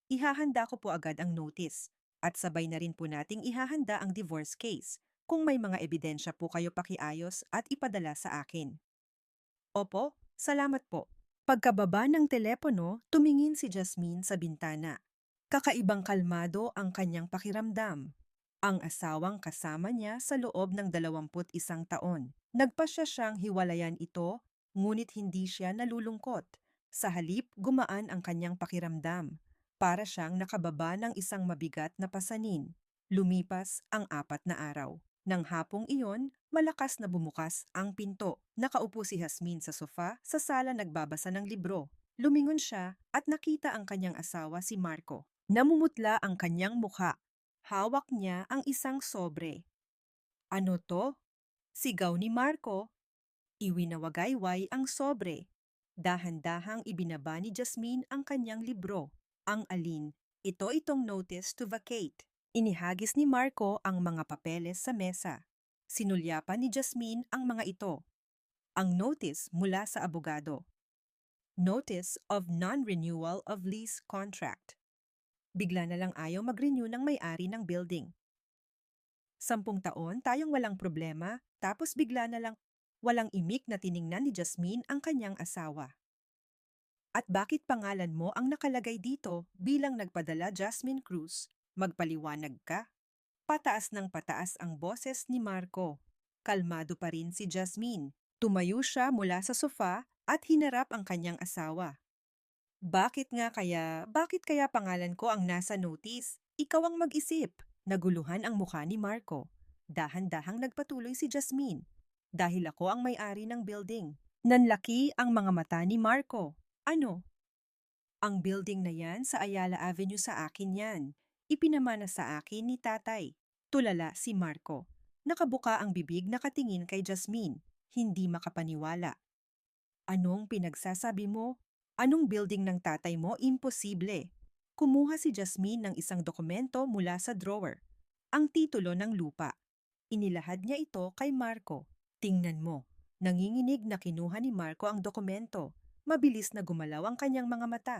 Ihahanda ko po agad ang notice. At sabay na rin po nating ihahanda ang divorce case kung may mga ebidensya po kayo pakiayos at ipadala sa akin. Opo, salamat po. Pagkababa ng telepono, tumingin si Jasmine sa bintana. Kakaibang kalmado ang kanyang pakiramdam. Ang asawang kasama niya sa loob ng 21 taon. Nagpasya siyang hiwalayan ito, ngunit hindi siya nalulungkot. Sa halip, gumaan ang kanyang pakiramdam. Para siyang nakababa ng isang mabigat na pasanin. Lumipas ang 4 na araw. Nang hapong iyon, malakas na bumukas ang pinto. Nakaupo si Jasmine sa sofa sa sala nagbabasa ng libro. Lumingon siya at nakita ang kanyang asawa si Marco. Namumutla ang kanyang mukha. Hawak niya ang isang sobre. Ano to? Sigaw ni Marco. Iwinawagayway ang sobre. Dahan-dahang ibinaba ni Jasmine ang kanyang libro. Ang alin? Itong notice to vacate. Inihagis ni Marco ang mga papeles sa mesa. Sinulyapan ni Jasmine ang mga ito. Ang notice mula sa abogado. Notice of non-renewal of lease contract. Bigla na lang ayaw mag-renew ng may-ari ng building. 10 taon tayong walang problema, tapos bigla na lang walang imik na tiningnan ni Jasmine ang kanyang asawa. At bakit pangalan mo ang nakalagay dito bilang nagpadala, Jasmine Cruz? Magpaliwanag ka. Pataas ng pataas ang boses ni Marco. Kalmado pa rin si Jasmine. Tumayo siya mula sa sofa at hinarap ang kanyang asawa. Bakit kaya pangalan ko ang nasa notice? Ikaw ang mag-isip. Naguluhan ang mukha ni Marco. Dahan-dahang nagpatuloy si Jasmine. Dahil ako ang may-ari ng building. Nanlaki ang mga mata ni Marco. Ano? Ang building na yan sa Ayala Avenue, sa akin yan. Ipinamana sa akin ni tatay. Tulala si Marco. Nakabuka ang bibig, nakatingin kay Jasmine. Hindi makapaniwala. Anong pinagsasabi mo? Anong building ng tatay mo? Imposible. Kumuha si Jasmine ng isang dokumento mula sa drawer. Ang titulo ng lupa. Inilahad niya ito kay Marco. Tingnan mo. Nanginginig na kinuha ni Marco ang dokumento. Mabilis na gumalaw ang kanyang mga mata.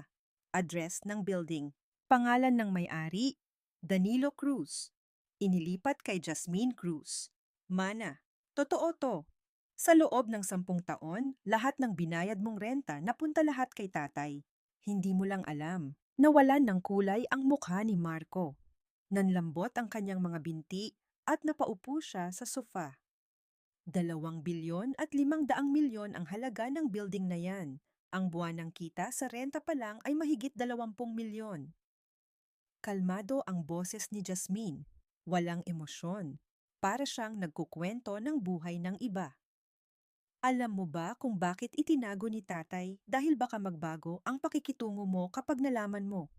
Address ng building. Pangalan ng may-ari, Danilo Cruz. Inilipat kay Jasmine Cruz. Mana, totoo to. Sa loob ng 10 taon, lahat ng binayad mong renta napunta lahat kay tatay. Hindi mo lang alam. Nawalan ng kulay ang mukha ni Marco. Nanlambot ang kanyang mga binti at napaupo siya sa sofa. 2,500,000,000 ang halaga ng building na yan. Ang buwanang kita sa renta pa lang ay mahigit 20 milyon. Kalmado ang boses ni Jasmine. Walang emosyon. Para siyang nagkukwento ng buhay ng iba. Alam mo ba kung bakit itinago ni tatay? Dahil baka magbago ang pakikitungo mo kapag nalaman mo.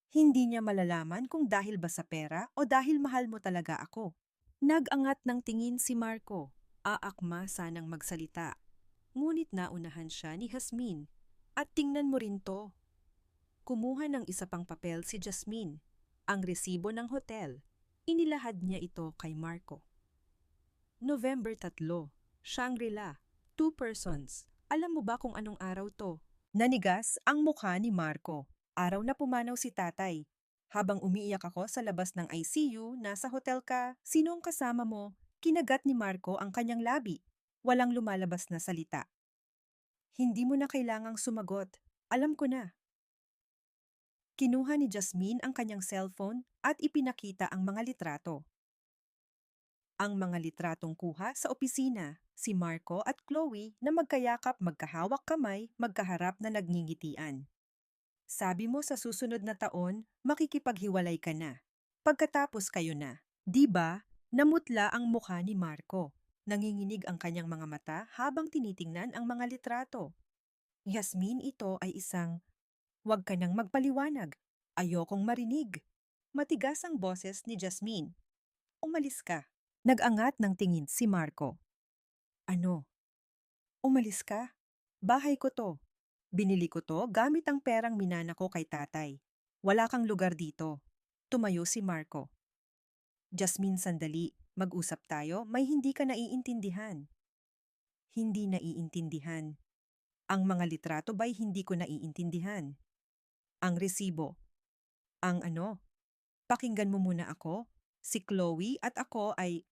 Hindi niya malalaman kung dahil ba sa pera o dahil mahal mo talaga ako. Nag-angat ng tingin si Marco. Aakma sanang magsalita. Ngunit naunahan siya ni Jasmine. At tingnan mo rin to. Kumuha ng isa pang papel si Jasmine. Ang resibo ng hotel. Inilahad niya ito kay Marco. November 3, Shangri-La, 2 persons. Alam mo ba kung anong araw to? Nanigas ang mukha ni Marco. Araw na pumanaw si tatay. Habang umiiyak ako sa labas ng ICU, nasa hotel ka, sino ang kasama mo? Kinagat ni Marco ang kanyang labi. Walang lumalabas na salita. Hindi mo na kailangang sumagot. Alam ko na. Kinuha ni Jasmine ang kanyang cellphone at ipinakita ang mga litrato. Ang mga litratong kuha sa opisina, si Marco at Chloe na magkayakap magkahawak kamay, magkaharap na nagngingitian. Sabi mo sa susunod na taon, makikipaghiwalay ka na. Pagkatapos kayo na. Di ba? Namutla ang mukha ni Marco. Nanginginig ang kanyang mga mata habang tinitingnan ang mga litrato. Yasmin, ito ay isang, "Huwag ka nang magpaliwanag. Ayokong marinig." Matigas ang boses ni Jasmine. Umalis ka. Nag-angat ng tingin si Marco. Ano? Umalis ka? Bahay ko to. Binili ko to gamit ang perang minana ko kay tatay. Wala kang lugar dito. Tumayo si Marco. Jasmine, sandali. Mag-usap tayo, may hindi ka naiintindihan. Hindi naiintindihan. Ang mga litrato ba'y hindi ko naiintindihan? Ang resibo. Ang ano? Pakinggan mo muna ako. Si Chloe at ako ay,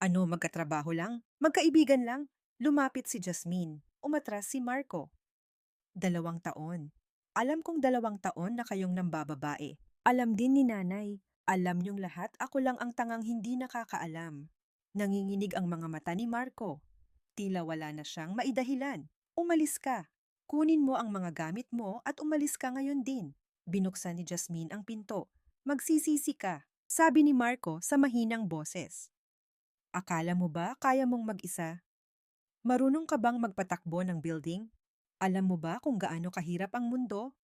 magkatrabaho lang? Magkaibigan lang? Lumapit si Jasmine. Umatras si Marco. 2 taon. Alam kong 2 taon na kayong nambababae. Alam din ni nanay. Alam niyong lahat, ako lang ang tangang hindi nakakaalam. Nanginginig ang mga mata ni Marco. Tila wala na siyang maidahilan. Umalis ka. Kunin mo ang mga gamit mo at umalis ka ngayon din. Binuksan ni Jasmine ang pinto. Magsisisi ka, sabi ni Marco sa mahinang boses. Akala mo ba kaya mong mag-isa? Marunong ka bang magpatakbo ng building? Alam mo ba kung gaano kahirap ang mundo?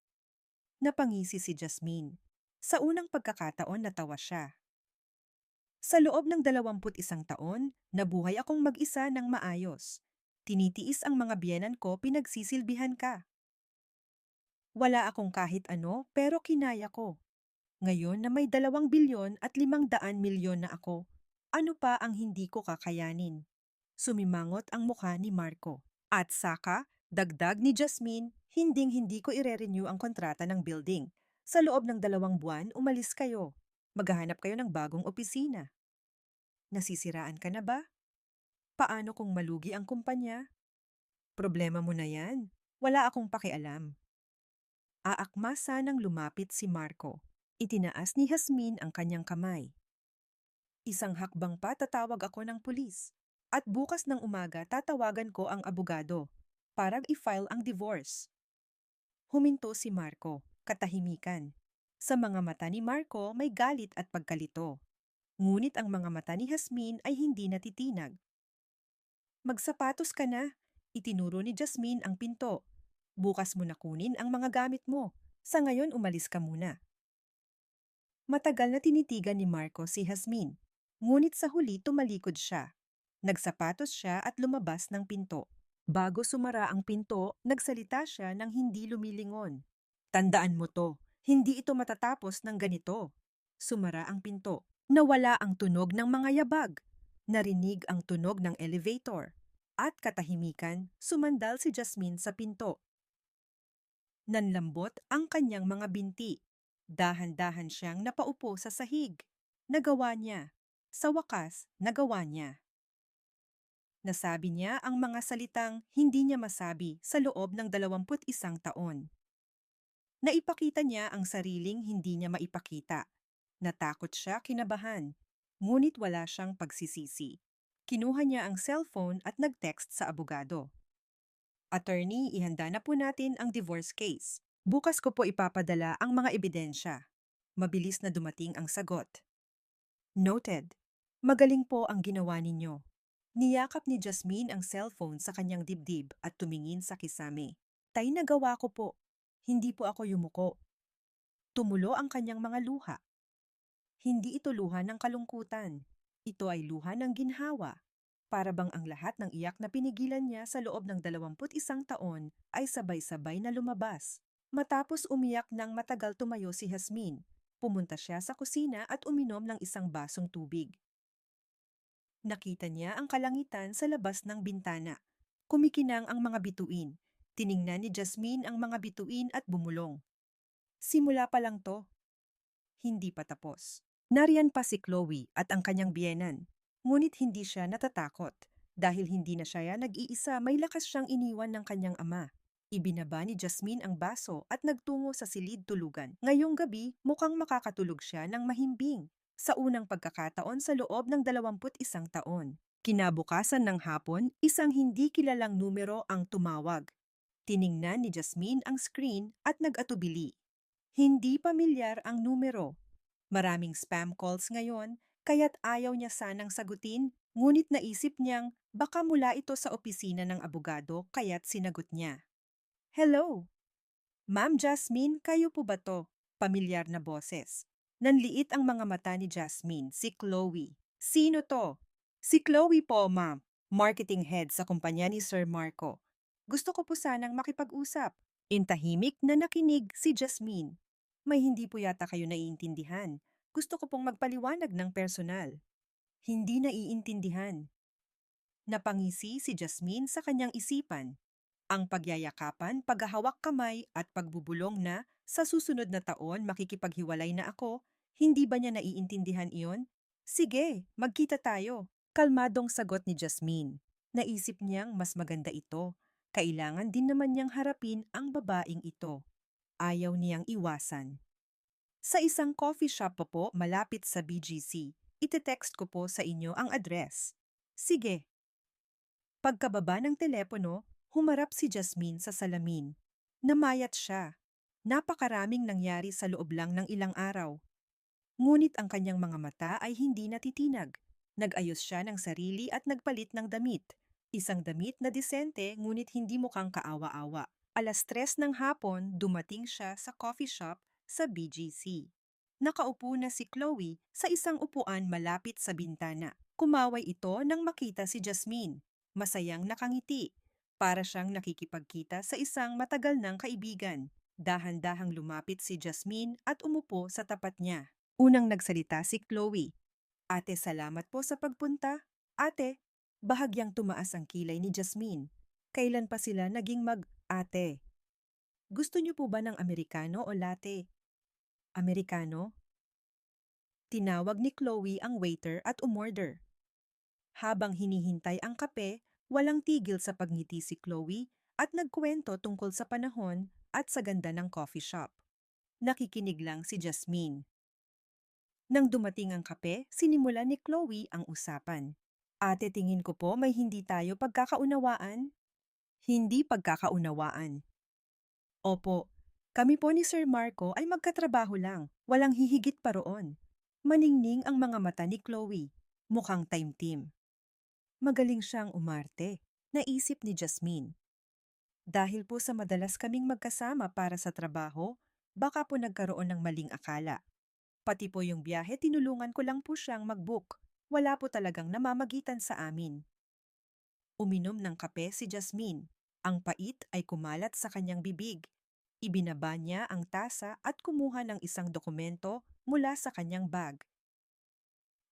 Napangisi si Jasmine. Sa unang pagkakataon natawa siya. Sa loob ng 21 taon, nabuhay akong mag-isa ng maayos. Tinitiis ang mga biyenan ko, pinagsisilbihan ka. Wala akong kahit ano pero kinaya ko. Ngayon na may 2 bilyon at 500 milyon na ako, ano pa ang hindi ko kakayanin? Sumimangot ang mukha ni Marco. At saka, dagdag ni Jasmine, hinding-hindi ko ire-renew ang kontrata ng building. Sa loob ng 2 buwan, umalis kayo. Maghahanap kayo ng bagong opisina. Nasisiraan ka na ba? Paano kung malugi ang kumpanya? Problema mo na yan. Wala akong pakialam. Aakma sanang lumapit si Marco. Itinaas ni Jasmine ang kanyang kamay. Isang hakbang pa tatawag ako ng pulis. At bukas ng umaga tatawagan ko ang abogado para i-file ang divorce. Huminto si Marco, katahimikan. Sa mga mata ni Marco may galit at pagkalito. Ngunit ang mga mata ni Jasmine ay hindi natitinag. Magsapatos ka na, itinuro ni Jasmine ang pinto. Bukas mo na kunin ang mga gamit mo. Sa ngayon umalis ka muna. Matagal na tinitigan ni Marco si Jasmine. Ngunit sa huli tumalikod siya. Nagsapatos siya at lumabas ng pinto. Bago sumara ang pinto, nagsalita siya ng hindi lumilingon. Tandaan mo to, hindi ito matatapos ng ganito. Sumara ang pinto. Nawala ang tunog ng mga yabag. Narinig ang tunog ng elevator. At katahimikan, sumandal si Jasmine sa pinto. Nanlambot ang kanyang mga binti. Dahan-dahan siyang napaupo sa sahig. Nagawa niya. Sa wakas, nagawa niya. Nasabi niya ang mga salitang hindi niya masabi sa loob ng 21 taon. Naipakita niya ang sariling hindi niya maipakita. Natakot siya, kinabahan. Ngunit wala siyang pagsisisi. Kinuha niya ang cellphone at nag-text sa abogado. Attorney, ihanda na po natin ang divorce case. Bukas ko po ipapadala ang mga ebidensya. Mabilis na dumating ang sagot. Noted. Magaling po ang ginawa ninyo. Niyakap ni Jasmine ang cellphone sa kanyang dibdib at tumingin sa kisame. Tay, nagawa ko po. Hindi po ako yumuko. Tumulo ang kanyang mga luha. Hindi ito luha ng kalungkutan. Ito ay luha ng ginhawa. Para bang ang lahat ng iyak na pinigilan niya sa loob ng 21 taon ay sabay-sabay na lumabas. Matapos umiyak ng matagal tumayo si Jasmine, pumunta siya sa kusina at uminom ng isang basong tubig. Nakita niya ang kalangitan sa labas ng bintana. Kumikinang ang mga bituin. Tiningnan ni Jasmine ang mga bituin at bumulong. Simula pa lang to. Hindi pa tapos. Nariyan pa si Chloe at ang kanyang biyenan. Ngunit hindi siya natatakot. Dahil hindi na siya nag-iisa, may lakas siyang iniwan ng kanyang ama. Ibinaba ni Jasmine ang baso at nagtungo sa silid tulugan. Ngayong gabi, mukhang makakatulog siya ng mahimbing. Sa unang pagkakataon sa loob ng 21 taon. Kinabukasan ng hapon, isang hindi kilalang numero ang tumawag. Tiningnan ni Jasmine ang screen at nag-atubili. Hindi pamilyar ang numero. Maraming spam calls ngayon, kaya't ayaw niya sanang sagutin, ngunit naisip niyang baka mula ito sa opisina ng abogado kaya't sinagot niya. Hello! Ma'am Jasmine, kayo po ba to? Pamilyar na boses. Nanliit ang mga mata ni Jasmine, si Chloe. Sino to? Si Chloe po, ma'am. Marketing head sa kumpanya ni Sir Marco. Gusto ko po sanang makipag-usap. Intahimik na nakinig si Jasmine. May hindi po yata kayo naiintindihan. Gusto ko pong magpaliwanag ng personal. Hindi naiintindihan. Napangisi si Jasmine sa kanyang isipan. Ang pagyayakapan, paghahawak kamay at pagbubulong na sa susunod na taon makikipaghiwalay na ako, hindi ba niya naiintindihan iyon? Sige, magkita tayo. Kalmadong sagot ni Jasmine. Naisip niyang mas maganda ito. Kailangan din naman niyang harapin ang babaeng ito. Ayaw niyang iwasan. Sa isang coffee shop po malapit sa BGC. Ite-text ko po sa inyo ang address. Sige. Pagkababa ng telepono, humarap si Jasmine sa salamin. Namayat siya. Napakaraming nangyari sa loob lang ng ilang araw. Ngunit ang kanyang mga mata ay hindi natitinag. Nag-ayos siya ng sarili at nagpalit ng damit. Isang damit na disente ngunit hindi mukhang kaawa-awa. 3:00 ng hapon, dumating siya sa coffee shop sa BGC. Nakaupo na si Chloe sa isang upuan malapit sa bintana. Kumaway ito nang makita si Jasmine. Masayang nakangiti. Para siyang nakikipagkita sa isang matagal ng kaibigan. Dahan-dahang lumapit si Jasmine at umupo sa tapat niya. Unang nagsalita si Chloe. Ate, salamat po sa pagpunta. Ate, bahagyang tumaas ang kilay ni Jasmine. Kailan pa sila naging mag-ate? Gusto niyo po ba ng Amerikano o latte? Amerikano? Tinawag ni Chloe ang waiter at umorder. Habang hinihintay ang kape, walang tigil sa pagngiti si Chloe at nagkwento tungkol sa panahon at sa ganda ng coffee shop. Nakikinig lang si Jasmine. Nang dumating ang kape, sinimulan ni Chloe ang usapan. Ate, tingin ko po may hindi tayo pagkakaunawaan. Hindi pagkakaunawaan. Opo, kami po ni Sir Marco ay magkatrabaho lang, walang hihigit pa roon. Maningning ang mga mata ni Chloe, mukhang time team. Magaling siyang umarte, naisip ni Jasmine. Dahil po sa madalas kaming magkasama para sa trabaho, baka po nagkaroon ng maling akala. Pati po yung biyahe tinulungan ko lang po siyang mag-book. Wala po talagang namamagitan sa amin. Uminom ng kape si Jasmine. Ang pait ay kumalat sa kanyang bibig. Ibinaba niya ang tasa at kumuha ng isang dokumento mula sa kanyang bag.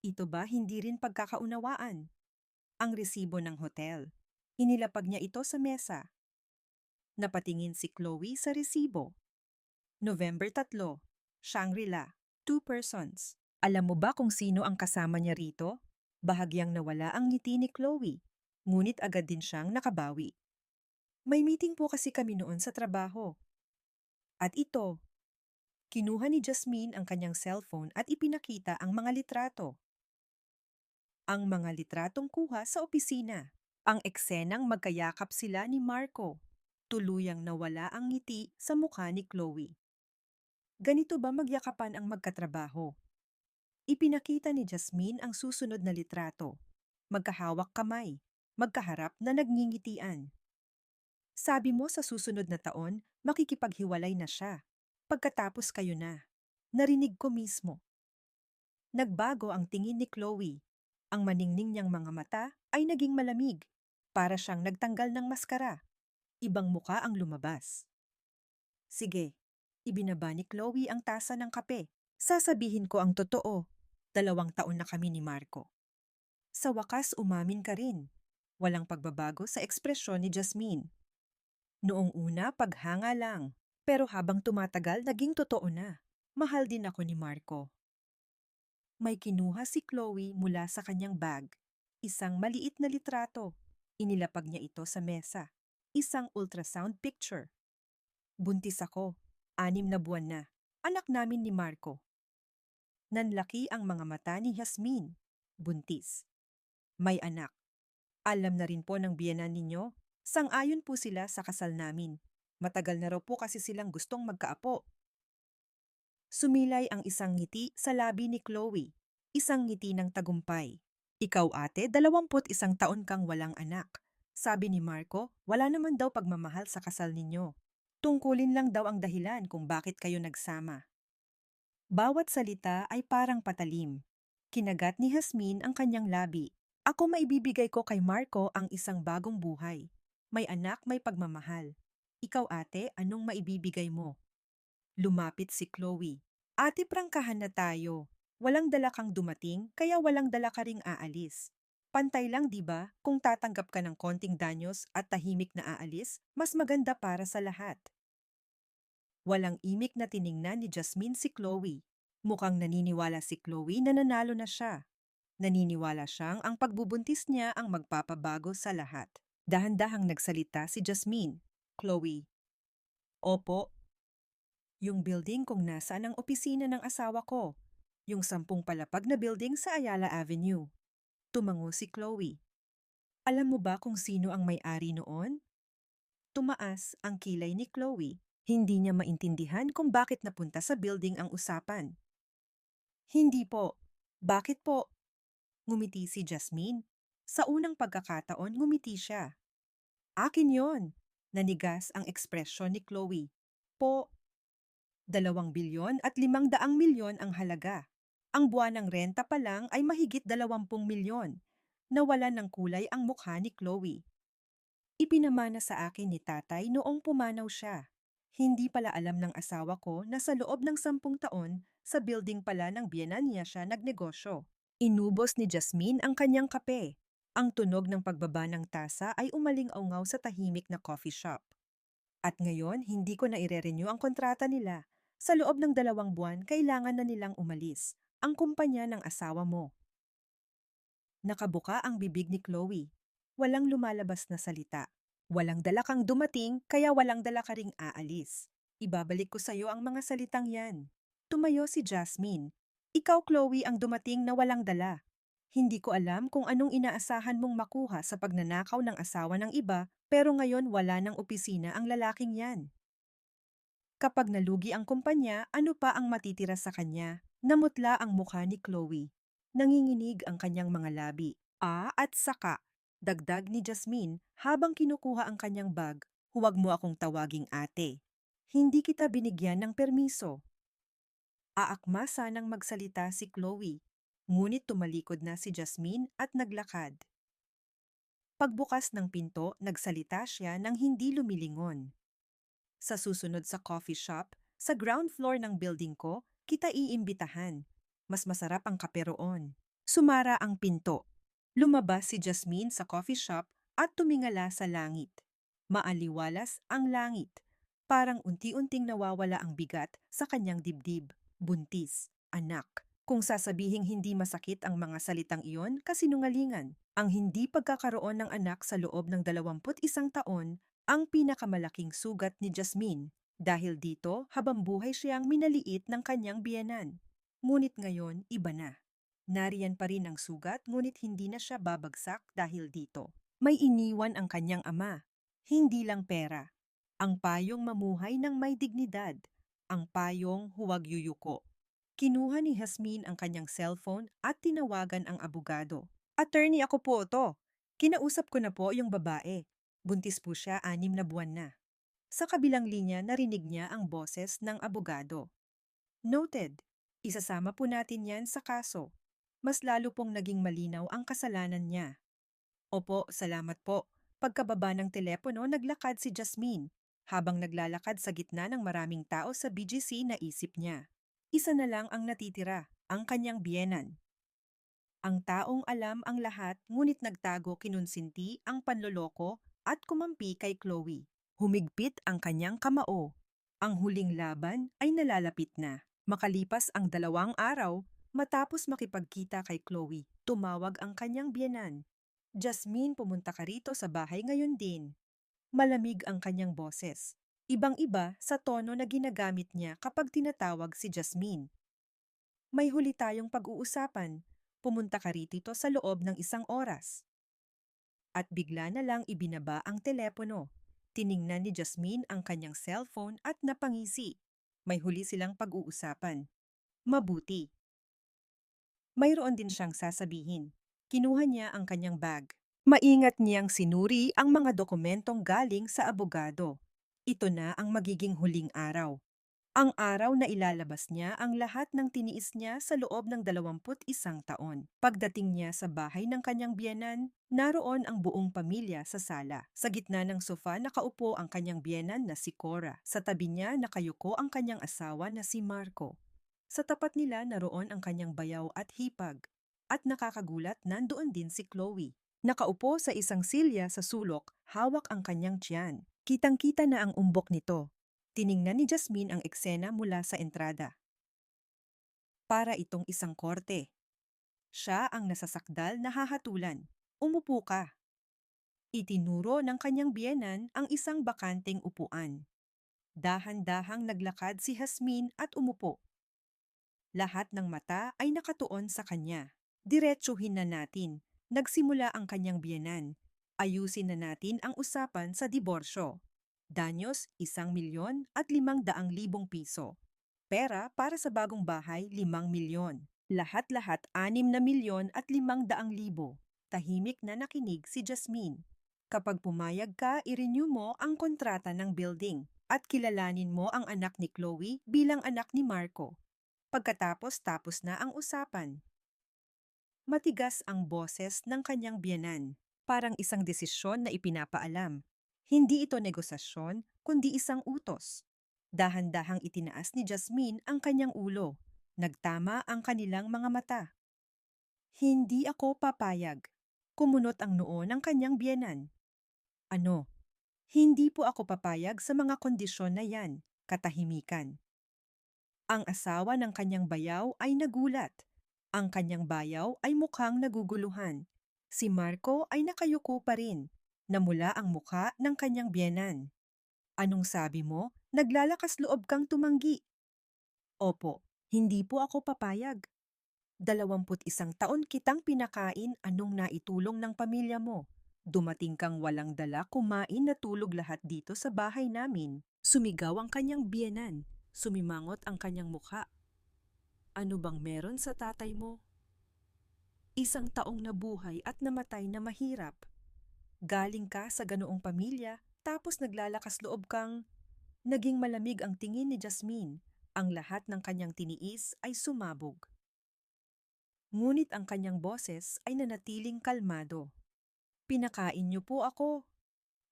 Ito ba hindi rin pagkakaunawaan? Ang resibo ng hotel. Inilapag niya ito sa mesa. Napatingin si Chloe sa resibo. November 3, Shangri-La, 2 persons. Alam mo ba kung sino ang kasama niya rito? Bahagyang nawala ang ngiti ni Chloe, ngunit agad din siyang nakabawi. May meeting po kasi kami noon sa trabaho. At ito, kinuha ni Jasmine ang kanyang cellphone at ipinakita ang mga litrato. Ang mga litratong kuha sa opisina. Ang eksenang magkayakap sila ni Marco. Tuluyang nawala ang ngiti sa mukha ni Chloe. Ganito ba magyakapan ang magkatrabaho? Ipinakita ni Jasmine ang susunod na litrato. Magkahawak kamay, magkaharap na nagngingitian. Sabi mo sa susunod na taon, makikipaghiwalay na siya. Pagkatapos kayo na. Narinig ko mismo. Nagbago ang tingin ni Chloe. Ang maningning niyang mga mata ay naging malamig. Para siyang nagtanggal ng maskara. Ibang muka ang lumabas. Sige, ibinaba ni Chloe ang tasa ng kape. Sasabihin ko ang totoo. 2 taon na kami ni Marco. Sa wakas umamin ka rin. Walang pagbabago sa ekspresyon ni Jasmine. Noong una, paghanga lang. Pero habang tumatagal, naging totoo na. Mahal din ako ni Marco. May kinuha si Chloe mula sa kanyang bag. Isang maliit na litrato. Inilapag niya ito sa mesa. Isang ultrasound picture. Buntis ako. 6 na buwan na. Anak namin ni Marco. Nanlaki ang mga mata ni Jasmine. Buntis. May anak. Alam na rin po ng biyenan ninyo. Sang-ayon po sila sa kasal namin. Matagal na raw po kasi silang gustong magkaapo. Sumilay ang isang ngiti sa labi ni Chloe. Isang ngiti ng tagumpay. Ikaw ate, 21 taon kang walang anak. Sabi ni Marco, wala naman daw pagmamahal sa kasal ninyo. Tungkulin lang daw ang dahilan kung bakit kayo nagsama. Bawat salita ay parang patalim. Kinagat ni Jasmine ang kanyang labi. Ako maibibigay ko kay Marco ang isang bagong buhay. May anak, may pagmamahal. Ikaw ate, anong maibibigay mo? Lumapit si Chloe. Ate, prangkahan na tayo. Walang dala kang dumating, kaya walang dala ka ring aalis. Pantay lang, di ba? Kung tatanggap ka ng konting danyos at tahimik na aalis, mas maganda para sa lahat. Walang imik na tiningnan ni Jasmine si Chloe. Mukhang naniniwala si Chloe na nanalo na siya. Naniniwala siyang ang pagbubuntis niya ang magpapabago sa lahat. Dahan-dahang nagsalita si Jasmine. Chloe. Opo. Yung building kung nasaan ang opisina ng asawa ko. Yung 10 palapag na building sa Ayala Avenue. Tumango si Chloe. Alam mo ba kung sino ang may-ari noon? Tumaas ang kilay ni Chloe. Hindi niya maintindihan kung bakit napunta sa building ang usapan. Hindi po. Bakit po? Ngumiti si Jasmine. Sa unang pagkakataon, ngumiti siya. Akin yon. Nanigas ang ekspresyon ni Chloe. Po, 2 bilyon at 500 milyon ang halaga. Ang buwanang renta pa lang ay mahigit 20 milyon. Nawalan ng kulay ang mukha ni Chloe. Ipinamana sa akin ni tatay noong pumanaw siya. Hindi pala alam ng asawa ko na sa loob ng 10 taon, sa building pala ng biyenan niya siya nagnegosyo. Inubos ni Jasmine ang kanyang kape. Ang tunog ng pagbaba ng tasa ay umaling-aungaw sa tahimik na coffee shop. At ngayon, hindi ko na ire-renew ang kontrata nila. Sa loob ng 2 buwan, kailangan na nilang umalis. Ang kumpanya ng asawa mo. Nakabuka ang bibig ni Chloe. Walang lumalabas na salita. Walang dala kang dumating, kaya walang dala ka ring aalis. Ibabalik ko sa iyo ang mga salitang yan. Tumayo si Jasmine. Ikaw, Chloe, ang dumating na walang dala. Hindi ko alam kung anong inaasahan mong makuha sa pagnanakaw ng asawa ng iba, pero ngayon wala ng opisina ang lalaking yan. Kapag nalugi ang kumpanya, ano pa ang matitira sa kanya? Namutla ang mukha ni Chloe. Nanginginig ang kanyang mga labi. At saka, dagdag ni Jasmine habang kinukuha ang kanyang bag, huwag mo akong tawaging ate. Hindi kita binigyan ng permiso. Aakma sanang magsalita si Chloe, ngunit tumalikod na si Jasmine at naglakad. Pagbukas ng pinto, nagsalita siya nang hindi lumilingon. Sa susunod sa coffee shop, sa ground floor ng building ko, kita iimbitahan. Mas masarap ang kape roon. Sumara ang pinto. Lumabas si Jasmine sa coffee shop at tumingala sa langit. Maaliwalas ang langit. Parang unti-unting nawawala ang bigat sa kanyang dibdib. Buntis, anak. Kung sasabihing hindi masakit ang mga salitang iyon, kasinungalingan. Ang hindi pagkakaroon ng anak sa loob ng 21 taon ang pinakamalaking sugat ni Jasmine. Dahil dito, habang buhay siyang minaliit ng kanyang biyenan. Ngunit ngayon, iba na. Nariyan pa rin ang sugat, ngunit hindi na siya babagsak dahil dito. May iniwan ang kanyang ama. Hindi lang pera. Ang payong mamuhay ng may dignidad. Ang payong huwag yuyuko. Kinuha ni Jasmine ang kanyang cellphone at tinawagan ang abogado. Attorney, ako po ito. Kinausap ko na po yung babae. Buntis po siya, 6 na buwan na. Sa kabilang linya narinig niya ang boses ng abogado. Noted. Isasama po natin yan sa kaso. Mas lalo pong naging malinaw ang kasalanan niya. Opo, salamat po. Pagkababa ng telepono, naglakad si Jasmine. Habang naglalakad sa gitna ng maraming tao sa BGC, naisip niya. Isa na lang ang natitira, ang kanyang biyenan. Ang taong alam ang lahat ngunit nagtago kinunsinti ang panloloko at kumampi kay Chloe. Humigpit ang kanyang kamao. Ang huling laban ay nalalapit na. Makalipas ang 2 araw, matapos makipagkita kay Chloe, tumawag ang kanyang biyenan. Jasmine, pumunta ka rito sa bahay ngayon din. Malamig ang kanyang boses. Ibang-iba sa tono na ginagamit niya kapag tinatawag si Jasmine. May huli tayong pag-uusapan. Pumunta ka rito sa loob ng 1 oras. At bigla na lang ibinaba ang telepono. Tiningnan ni Jasmine ang kanyang cellphone at napangisi. May huli silang pag-uusapan. Mabuti. Mayroon din siyang sasabihin. Kinuha niya ang kanyang bag. Maingat niyang sinuri ang mga dokumentong galing sa abogado. Ito na ang magiging huling araw. Ang araw na ilalabas niya ang lahat ng tiniis niya sa loob ng 21 taon. Pagdating niya sa bahay ng kanyang biyenan, naroon ang buong pamilya sa sala. Sa gitna ng sofa nakaupo ang kanyang biyenan na si Cora. Sa tabi niya nakayuko ang kanyang asawa na si Marco. Sa tapat nila naroon ang kanyang bayaw at hipag. At nakakagulat, nandoon din si Chloe. Nakaupo sa isang silya sa sulok, hawak ang kanyang tiyan. Kitang-kita na ang umbok nito. Tiningnan ni Jasmine ang eksena mula sa entrada. Para itong isang korte. Siya ang nasasakdal na hahatulan. Umupo ka. Itinuro ng kanyang biyenan ang isang bakanteng upuan. Dahan-dahang naglakad si Jasmine at umupo. Lahat ng mata ay nakatuon sa kanya. Diretsuhin na natin. Nagsimula ang kanyang biyenan. Ayusin na natin ang usapan sa diborsyo. Danyos, 1,000,000 at 500,000 piso. Pera para sa bagong bahay, 5,000,000. Lahat-lahat 6 na milyon at 500,000. Tahimik na nakinig si Jasmine. Kapag pumayag ka, i-renew mo ang kontrata ng building at kilalanin mo ang anak ni Chloe bilang anak ni Marco. Pagkatapos, tapos na ang usapan. Matigas ang boses ng kanyang biyenan, parang isang desisyon na ipinapaalam. Hindi ito negosasyon, kundi isang utos. Dahan-dahang itinaas ni Jasmine ang kanyang ulo. Nagtama ang kanilang mga mata. Hindi ako papayag. Kumunot ang noo ng kanyang biyenan. Ano? Hindi po ako papayag sa mga kondisyon na yan, katahimikan. Ang asawa ng kanyang bayaw ay nagulat. Ang kanyang bayaw ay mukhang naguguluhan. Si Marco ay nakayuko pa rin. Namula ang mukha ng kanyang biyenan. Anong sabi mo? Naglalakas loob kang tumanggi. Opo, hindi po ako papayag. 21 taon kitang pinakain, anong naitulong ng pamilya mo. Dumating kang walang dala, kumain na tulog lahat dito sa bahay namin. Sumigaw ang kanyang biyenan. Sumimangot ang kanyang mukha. Ano bang meron sa tatay mo? 1 taong nabuhay at namatay na mahirap. Galing ka sa ganoong pamilya, tapos naglalakas loob kang... Naging malamig ang tingin ni Jasmine. Ang lahat ng kanyang tiniis ay sumabog. Ngunit ang kanyang boses ay nanatiling kalmado. Pinakain niyo po ako.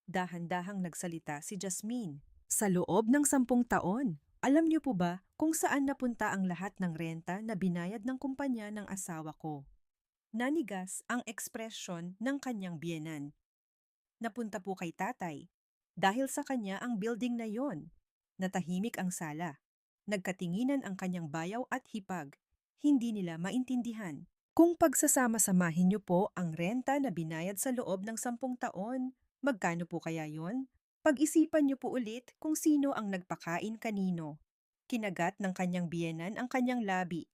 Dahan-dahang nagsalita si Jasmine. Sa loob ng 10 taon, alam niyo po ba kung saan napunta ang lahat ng renta na binayad ng kumpanya ng asawa ko? Nanigas ang ekspresyon ng kanyang biyenan. Napunta po kay tatay. Dahil sa kanya ang building na yon. Natahimik ang sala. Nagkatinginan ang kanyang bayaw at hipag. Hindi nila maintindihan. Kung pagsasama-samahin niyo po ang renta na binayad sa loob ng 10 taon, magkano po kaya yon? Pag-isipan niyo po ulit kung sino ang nagpakain kanino. Kinagat ng kanyang biyenan ang kanyang labi.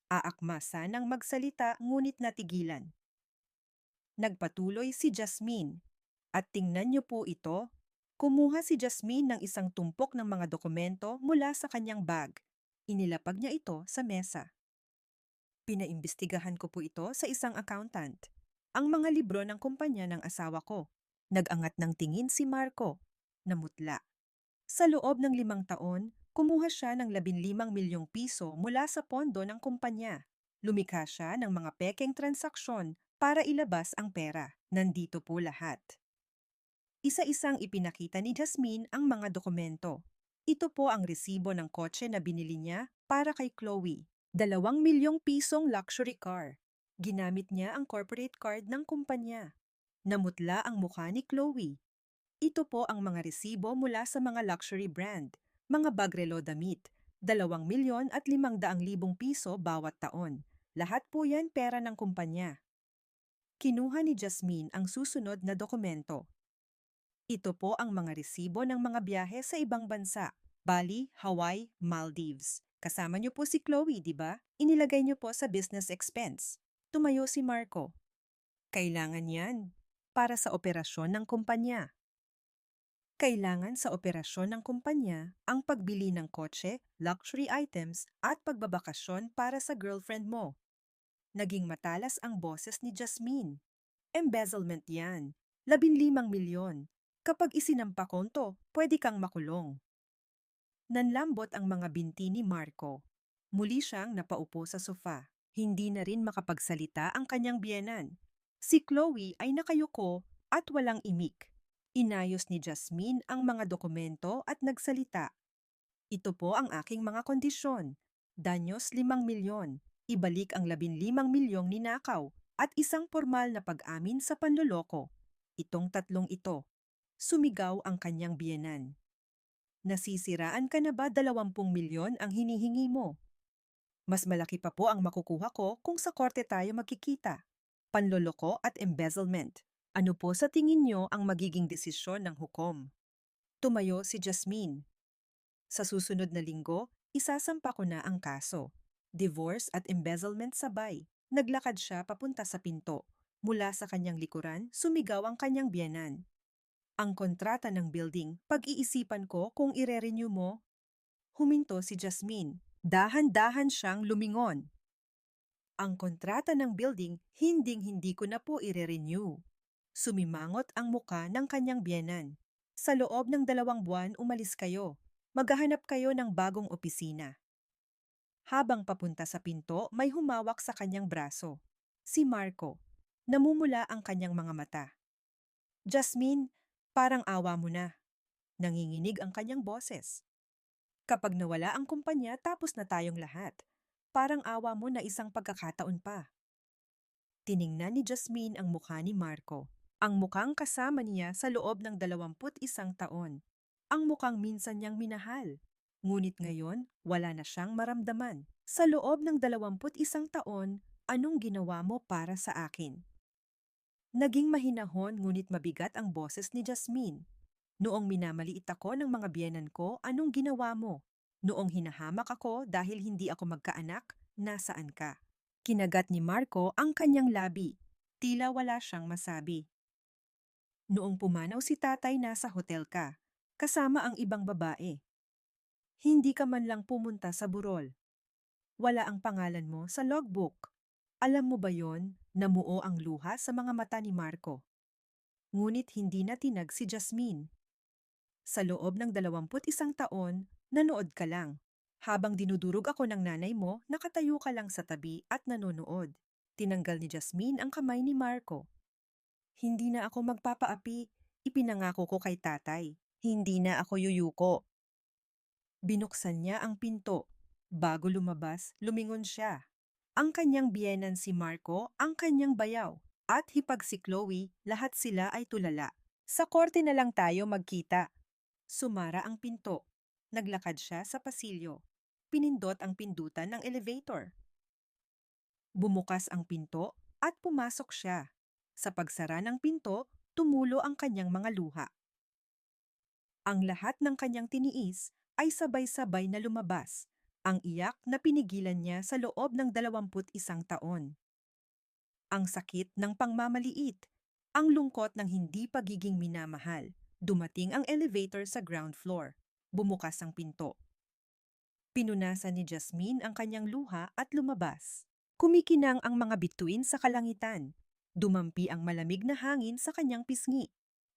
Aakma sanang magsalita ngunit natigilan. Nagpatuloy si Jasmine. At tingnan niyo po ito. Kumuha si Jasmine ng isang tumpok ng mga dokumento mula sa kanyang bag. Inilapag niya ito sa mesa. Pinaimbestigahan ko po ito sa isang accountant. Ang mga libro ng kumpanya ng asawa ko. Nag-angat ng tingin si Marco. Namutla. Sa loob ng 5 taon, Kumuha siya ng 15 milyong piso mula sa pondo ng kumpanya. Lumikha siya ng mga pekeng transaksyon para ilabas ang pera. Nandito po lahat. Isa-isang ipinakita ni Jasmine ang mga dokumento. Ito po ang resibo ng kotse na binili niya para kay Chloe. 2 milyong pisong luxury car. Ginamit niya ang corporate card ng kumpanya. Namutla ang mukha ni Chloe. Ito po ang mga resibo mula sa mga luxury brand, mga bagrelo damit, 2,500,000 piso bawat taon. Lahat po yan pera ng kumpanya. Kinuha ni Jasmine ang susunod na dokumento. Ito po ang mga resibo ng mga biyahe sa ibang bansa, Bali, Hawaii, Maldives. Kasama niyo po si Chloe, di ba? Inilagay niyo po sa business expense. Tumayo si Marco. Kailangan yan para sa operasyon ng kumpanya. Kailangan sa operasyon ng kumpanya ang pagbili ng kotse, luxury items at pagbabakasyon para sa girlfriend mo. Naging matalas ang boses ni Jasmine. Embezzlement yan. 15 milyon. Kapag isinampa konto, pwede kang makulong. Nanlambot ang mga binti ni Marco. Muli siyang napaupo sa sofa. Hindi na rin makapagsalita ang kanyang biyenan. Si Chloe ay nakayuko at walang imik. Inayos ni Jasmine ang mga dokumento at nagsalita. Ito po ang aking mga kondisyon. Danyos 5 milyon. Ibalik ang 15 milyong ninakaw at isang formal na pag-amin sa panloloko. Itong tatlong ito. Sumigaw ang kanyang biyenan. Nasisiraan ka na ba 20 milyon ang hinihingi mo? Mas malaki pa po ang makukuha ko kung sa korte tayo magkikita. Panloloko at embezzlement. Ano po sa tingin nyo ang magiging desisyon ng hukom? Tumayo si Jasmine. Sa susunod na linggo, isasampa ko na ang kaso. Divorce at embezzlement sabay. Naglakad siya papunta sa pinto. Mula sa kanyang likuran, sumigaw ang kanyang biyenan. Ang kontrata ng building, pag-iisipan ko kung ire-renew mo. Huminto si Jasmine. Dahan-dahan siyang lumingon. Ang kontrata ng building, hinding-hindi ko na po ire-renew. Sumimangot ang muka ng kanyang biyenan. Sa loob ng 2 buwan, umalis kayo. Maghahanap kayo ng bagong opisina. Habang papunta sa pinto, may humawak sa kanyang braso. Si Marco. Namumula ang kanyang mga mata. Jasmine, parang awa mo na. Nanginginig ang kanyang boses. Kapag nawala ang kumpanya, tapos na tayong lahat. Parang awa mo na isang pagkakataon pa. Tiningnan ni Jasmine ang mukha ni Marco. Ang mukhang kasama niya sa loob ng 21 taon. Ang mukhang minsan niyang minahal. Ngunit ngayon, wala na siyang maramdaman. Sa loob ng 21 taon, anong ginawa mo para sa akin? Naging mahinahon ngunit mabigat ang boses ni Jasmine. Noong minamaliit ako ng mga biyenan ko, anong ginawa mo? Noong hinahamak ako dahil hindi ako magkaanak, nasaan ka? Kinagat ni Marco ang kanyang labi. Tila wala siyang masabi. Noong pumanaw si tatay, nasa hotel ka, kasama ang ibang babae. Hindi ka man lang pumunta sa burol. Wala ang pangalan mo sa logbook. Alam mo ba yon? Namuo ang luha sa mga mata ni Marco. Ngunit hindi na tinag si Jasmine. Sa loob ng 21 taon, nanood ka lang. Habang dinudurog ako ng nanay mo, nakatayo ka lang sa tabi at nanonood. Tinanggal ni Jasmine ang kamay ni Marco. Hindi na ako magpapaapi. Ipinangako ko kay tatay. Hindi na ako yuyuko. Binuksan niya ang pinto. Bago lumabas, lumingon siya. Ang kanyang biyenan si Marco, ang kanyang bayaw, at hipag si Chloe, lahat sila ay tulala. Sa korte na lang tayo magkita. Sumara ang pinto. Naglakad siya sa pasilyo. Pinindot ang pindutan ng elevator. Bumukas ang pinto at pumasok siya. Sa pagsara ng pinto, tumulo ang kanyang mga luha. Ang lahat ng kanyang tiniis ay sabay-sabay na lumabas. Ang iyak na pinigilan niya sa loob ng 21 taon. Ang sakit ng pangmamaliit. Ang lungkot ng hindi pagiging minamahal. Dumating ang elevator sa ground floor. Bumukas ang pinto. Pinunasan ni Jasmine ang kanyang luha at lumabas. Kumikinang ang mga bituin sa kalangitan. Dumampi ang malamig na hangin sa kanyang pisngi.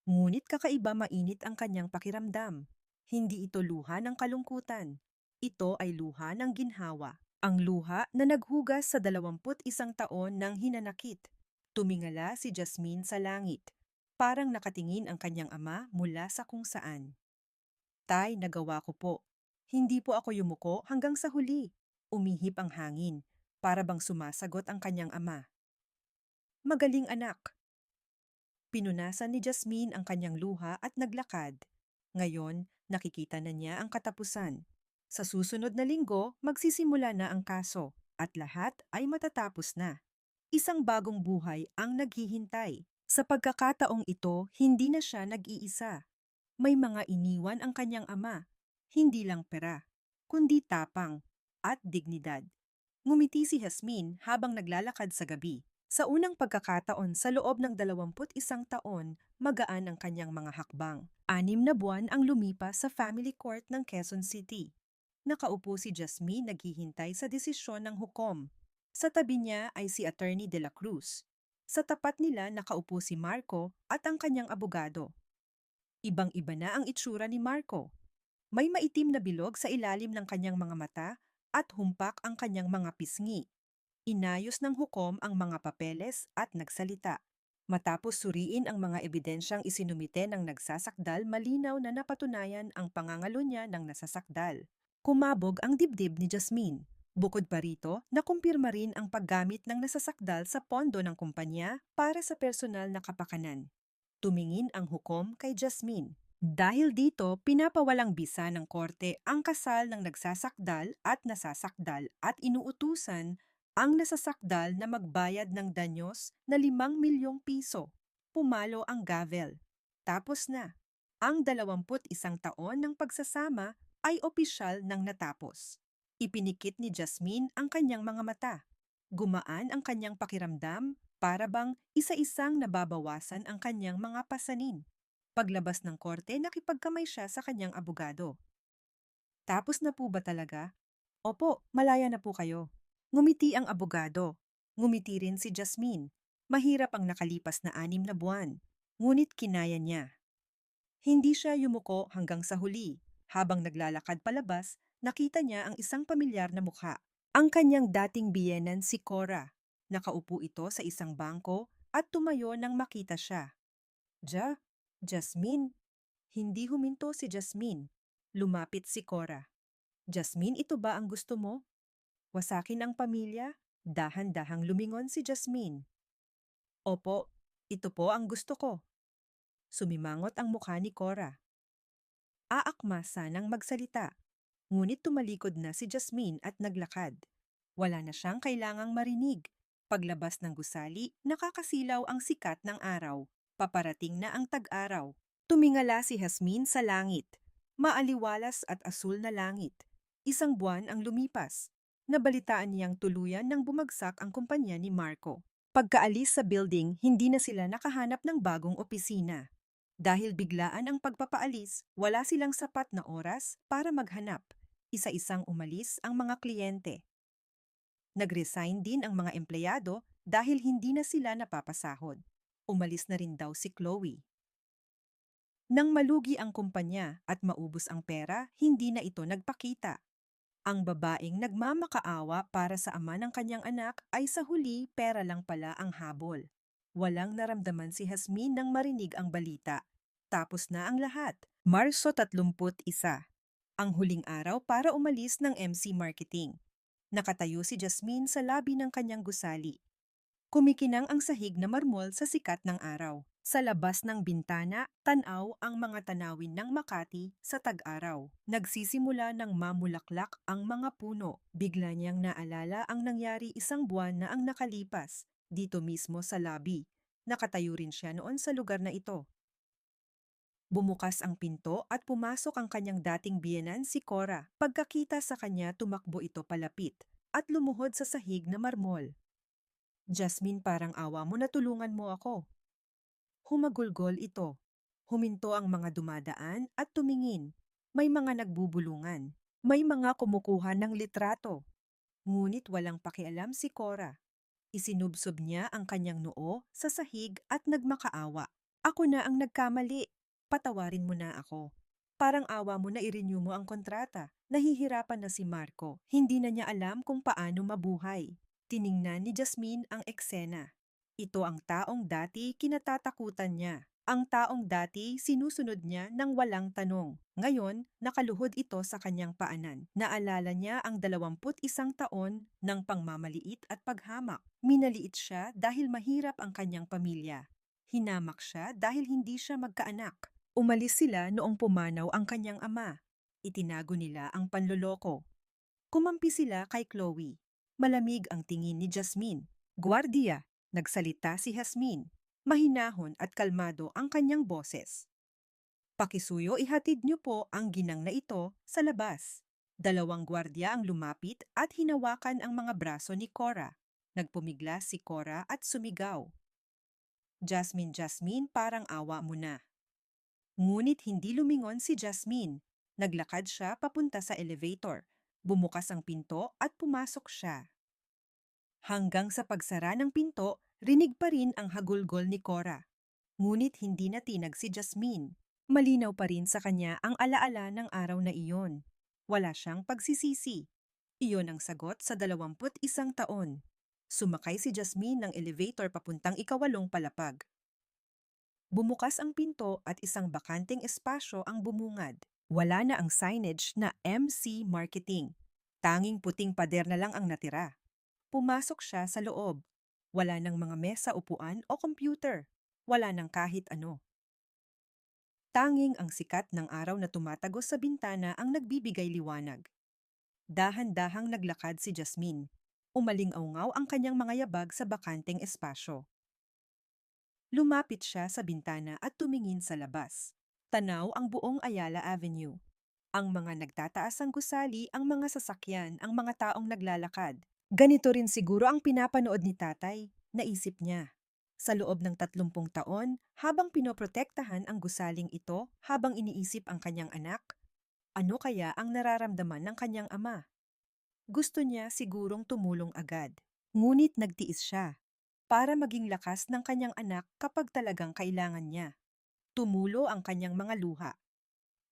Ngunit kakaiba mainit ang kanyang pakiramdam. Hindi ito luha ng kalungkutan. Ito ay luha ng ginhawa. Ang luha na naghugas sa 21 taon ng hinanakit. Tumingala si Jasmine sa langit. Parang nakatingin ang kanyang ama mula sa kung saan. Tay, nagawa ko po. Hindi po ako yumuko hanggang sa huli. Umihip ang hangin. Para bang sumasagot ang kanyang ama. Magaling anak. Pinunasan ni Jasmine ang kanyang luha at naglakad. Ngayon, nakikita na niya ang katapusan. Sa susunod na linggo, magsisimula na ang kaso at lahat ay matatapos na. Isang bagong buhay ang naghihintay. Sa pagkakataong ito, hindi na siya nag-iisa. May mga iniwan ang kanyang ama. Hindi lang pera, kundi tapang at dignidad. Ngumiti si Jasmine habang naglalakad sa gabi. Sa unang pagkakataon sa loob ng 21 taon, magaan ang kanyang mga hakbang. 6 na buwan ang lumipas sa family court ng Quezon City. Nakaupo si Jasmine naghihintay sa desisyon ng hukom. Sa tabi niya ay si Attorney De La Cruz. Sa tapat nila nakaupo si Marco at ang kanyang abogado. Ibang-iba na ang itsura ni Marco. May maitim na bilog sa ilalim ng kanyang mga mata at humpak ang kanyang mga pisngi. Inayos ng hukom ang mga papeles at nagsalita. Matapos suriin ang mga ebidensyang isinumite ng nagsasakdal, malinaw na napatunayan ang pangangalo niya ng nasasakdal. Kumabog ang dibdib ni Jasmine. Bukod pa rito, nakumpirma rin ang paggamit ng nasasakdal sa pondo ng kumpanya para sa personal na kapakanan. Tumingin ang hukom kay Jasmine. Dahil dito, pinapawalang bisa ng korte ang kasal ng nagsasakdal at nasasakdal at inuutusan ang nasasakdal na magbayad ng danyos na 5 milyong piso. Pumalo ang gavel. Tapos na. Ang 21 taon ng pagsasama ay opisyal nang natapos. Ipinikit ni Jasmine ang kanyang mga mata. Gumaan ang kanyang pakiramdam para bang isa-isang nababawasan ang kanyang mga pasanin. Paglabas ng korte, nakipagkamay siya sa kanyang abogado. Tapos na po ba talaga? Opo, malaya na po kayo. Ngumiti ang abogado. Ngumiti rin si Jasmine. Mahirap ang nakalipas na 6 na buwan. Ngunit kinaya niya. Hindi siya yumuko hanggang sa huli. Habang naglalakad palabas, nakita niya ang isang pamilyar na mukha. Ang kanyang dating biyenan si Cora. Nakaupo ito sa isang bangko at tumayo nang makita siya. Jasmine. Hindi huminto si Jasmine. Lumapit si Cora. Jasmine, ito ba ang gusto mo? Wasakin ang pamilya? Dahan-dahang lumingon si Jasmine. Opo, ito po ang gusto ko. Sumimangot ang mukha ni Cora. Aakma sanang magsalita. Ngunit tumalikod na si Jasmine at naglakad. Wala na siyang kailangang marinig. Paglabas ng gusali, nakakasilaw ang sikat ng araw. Paparating na ang tag-araw. Tumingala si Jasmine sa langit. Maaliwalas at asul na langit. Isang buwan ang lumipas. Nabalitaan niyang tuluyan nang bumagsak ang kumpanya ni Marco. Pagkaalis sa building, hindi na sila nakahanap ng bagong opisina. Dahil biglaan ang pagpapaalis, wala silang sapat na oras para maghanap. Isa-isang umalis ang mga kliyente. Nag-resign din ang mga empleyado dahil hindi na sila napapasahod. Umalis na rin daw si Chloe. Nang malugi ang kumpanya at maubos ang pera, hindi na ito nagpakita. Ang babaeng nagmamakaawa para sa ama ng kanyang anak ay sa huli pera lang pala ang habol. Walang naramdaman si Jasmine nang marinig ang balita. Tapos na ang lahat. Marso 31. Ang huling araw para umalis ng MC Marketing. Nakatayo si Jasmine sa labi ng kanyang gusali. Kumikinang ang sahig na marmol sa sikat ng araw. Sa labas ng bintana, tanaw ang mga tanawin ng Makati sa tag-araw. Nagsisimula ng mamulaklak ang mga puno. Bigla niyang naalala ang nangyari 1 buwan na ang nakalipas, dito mismo sa labi. Nakatayo rin siya noon sa lugar na ito. Bumukas ang pinto at pumasok ang kanyang dating biyenan si Cora. Pagkakita sa kanya, tumakbo ito palapit at lumuhod sa sahig na marmol. Jasmine, parang awa mo na tulungan mo ako. Humagulgol ito. Huminto ang mga dumadaan at tumingin. May mga nagbubulungan. May mga kumukuha ng litrato. Ngunit walang pakialam si Cora. Isinubsob niya ang kanyang noo sa sahig at nagmakaawa. Ako na ang nagkamali. Patawarin mo na ako. Parang awa mo na i-renew mo ang kontrata. Nahihirapan na si Marco. Hindi na niya alam kung paano mabuhay. Tiningnan ni Jasmine ang eksena. Ito ang taong dati kinatatakutan niya. Ang taong dati sinusunod niya ng walang tanong. Ngayon, nakaluhod ito sa kanyang paanan. Naalala niya ang 21 taon ng pangmamaliit at paghamak. Minaliit siya dahil mahirap ang kanyang pamilya. Hinamak siya dahil hindi siya magkaanak. Umalis sila noong pumanaw ang kanyang ama. Itinago nila ang panloloko. Kumampi sila kay Chloe. Malamig ang tingin ni Jasmine. Guardia, nagsalita si Jasmine. Mahinahon at kalmado ang kanyang boses. Pakisuyo ihatid niyo po ang ginang na ito sa labas. 2 gwardiya ang lumapit at hinawakan ang mga braso ni Cora. Nagpumiglas si Cora at sumigaw. Jasmine, Jasmine, parang awa mo na. Ngunit hindi lumingon si Jasmine. Naglakad siya papunta sa elevator. Bumukas ang pinto at pumasok siya. Hanggang sa pagsara ng pinto, rinig pa rin ang hagulgol ni Cora. Ngunit hindi natinag si Jasmine. Malinaw pa rin sa kanya ang alaala ng araw na iyon. Wala siyang pagsisisi. Iyon ang sagot sa 21 taon. Sumakay si Jasmine ng elevator papuntang 8 palapag. Bumukas ang pinto at isang bakanteng espasyo ang bumungad. Wala na ang signage na MC Marketing. Tanging puting pader na lang ang natira. Pumasok siya sa loob. Wala nang mga mesa, upuan o computer. Wala nang kahit ano. Tanging ang sikat ng araw na tumatagos sa bintana ang nagbibigay liwanag. Dahan-dahang naglakad si Jasmine. Umaling-aungaw ang kanyang mga yabag sa bakanteng espasyo. Lumapit siya sa bintana at tumingin sa labas. Tanaw ang buong Ayala Avenue. Ang mga nagtataasang gusali, ang mga sasakyan, ang mga taong naglalakad. Ganito rin siguro ang pinapanood ni tatay, naisip niya. Sa loob ng 30 taon, habang pinoprotektahan ang gusaling ito, habang iniisip ang kanyang anak, ano kaya ang nararamdaman ng kanyang ama? Gusto niya sigurong tumulong agad. Ngunit nagtiis siya para maging lakas ng kanyang anak kapag talagang kailangan niya. Tumulo ang kanyang mga luha.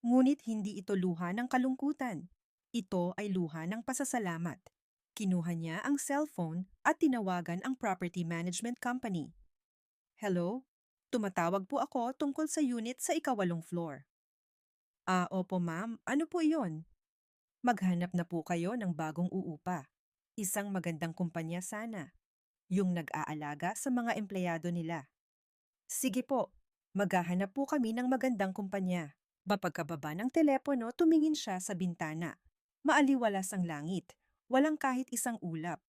Ngunit hindi ito luha ng kalungkutan. Ito ay luha ng pasasalamat. Kinuha niya ang cellphone at tinawagan ang property management company. Hello? Tumatawag po ako tungkol sa unit sa 8 floor. Opo ma'am. Ano po iyon? Maghanap na po kayo ng bagong uupa. Isang magandang kumpanya sana. Yung nag-aalaga sa mga empleyado nila. Sige po. Maghahanap po kami ng magandang kumpanya. Mapagkababa ng telepono, tumingin siya sa bintana. Maaliwalas ang langit. Walang kahit isang ulap.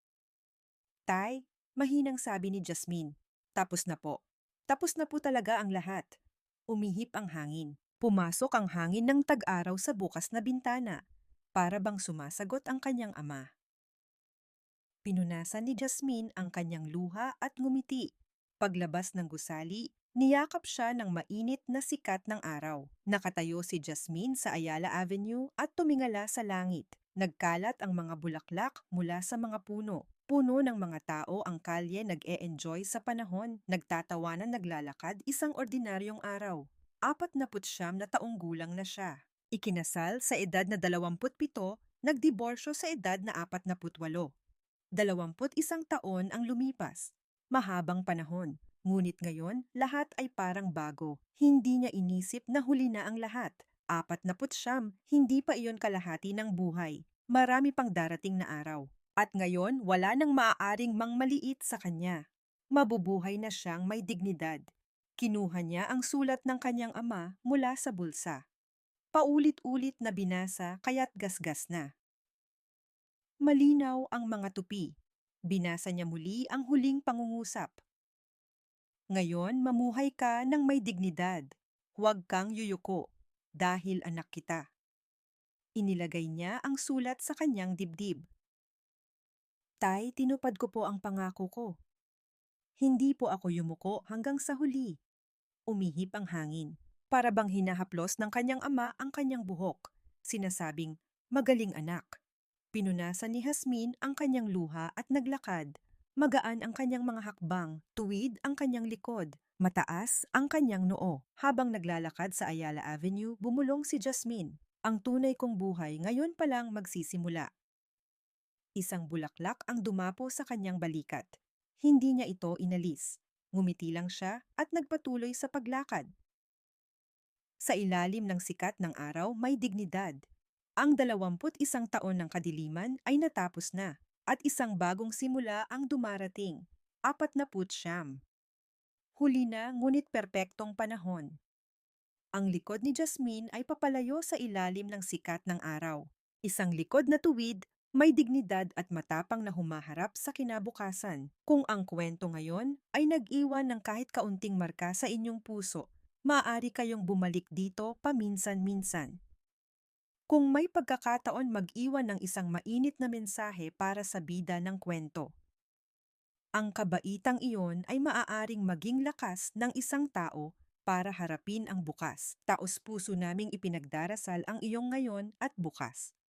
Tay, mahinang sabi ni Jasmine. Tapos na po. Tapos na po talaga ang lahat. Umihip ang hangin. Pumasok ang hangin ng tag-araw sa bukas na bintana. Para bang sumasagot ang kanyang ama. Pinunasan ni Jasmine ang kanyang luha at ngumiti. Paglabas ng gusali, niyakap siya ng mainit na sikat ng araw. Nakatayo si Jasmine sa Ayala Avenue at tumingala sa langit. Nagkalat ang mga bulaklak mula sa mga puno. Puno ng mga tao ang kalye nag-e-enjoy sa panahon. Nagtatawanan naglalakad isang ordinaryong araw. 49 na taong gulang na siya. Ikinasal sa edad na 27, nagdiborsyo sa edad na 48. 21 taon ang lumipas. Mahabang panahon. Ngunit ngayon, lahat ay parang bago. Hindi niya inisip na huli na ang lahat. 49, hindi pa iyon kalahati ng buhay. Marami pang darating na araw. At ngayon, wala nang maaaring mangmaliit sa kanya. Mabubuhay na siyang may dignidad. Kinuha niya ang sulat ng kanyang ama mula sa bulsa. Paulit-ulit na binasa kaya't gasgas na. Malinaw ang mga tupi. Binasa niya muli ang huling pangungusap. Ngayon, mamuhay ka ng may dignidad. Huwag kang yuyuko, dahil anak kita. Inilagay niya ang sulat sa kanyang dibdib. Tay, tinupad ko po ang pangako ko. Hindi po ako yumuko hanggang sa huli. Umihip ang hangin. Para bang hinahaplos ng kanyang ama ang kanyang buhok. Sinasabing, magaling anak. Pinunasan ni Jasmine ang kanyang luha at naglakad. Magaan ang kanyang mga hakbang, tuwid ang kanyang likod. Mataas ang kanyang noo. Habang naglalakad sa Ayala Avenue, bumulong si Jasmine. Ang tunay kong buhay ngayon pa lang magsisimula. Isang bulaklak ang dumapo sa kanyang balikat. Hindi niya ito inalis. Ngumiti lang siya at nagpatuloy sa paglakad. Sa ilalim ng sikat ng araw may dignidad. Ang 21 taon ng kadiliman ay natapos na at isang bagong simula ang dumarating. 49. Huli na ngunit perpektong panahon. Ang likod ni Jasmine ay papalayo sa ilalim ng sikat ng araw. Isang likod na tuwid, may dignidad at matapang na humaharap sa kinabukasan. Kung ang kwento ngayon ay nag-iwan ng kahit kaunting marka sa inyong puso, maaari kayong bumalik dito paminsan-minsan. Kung may pagkakataon mag-iwan ng isang mainit na mensahe para sa bida ng kwento, ang kabaitang iyon ay maaaring maging lakas ng isang tao para harapin ang bukas. Taos puso naming ipinagdarasal ang iyong ngayon at bukas.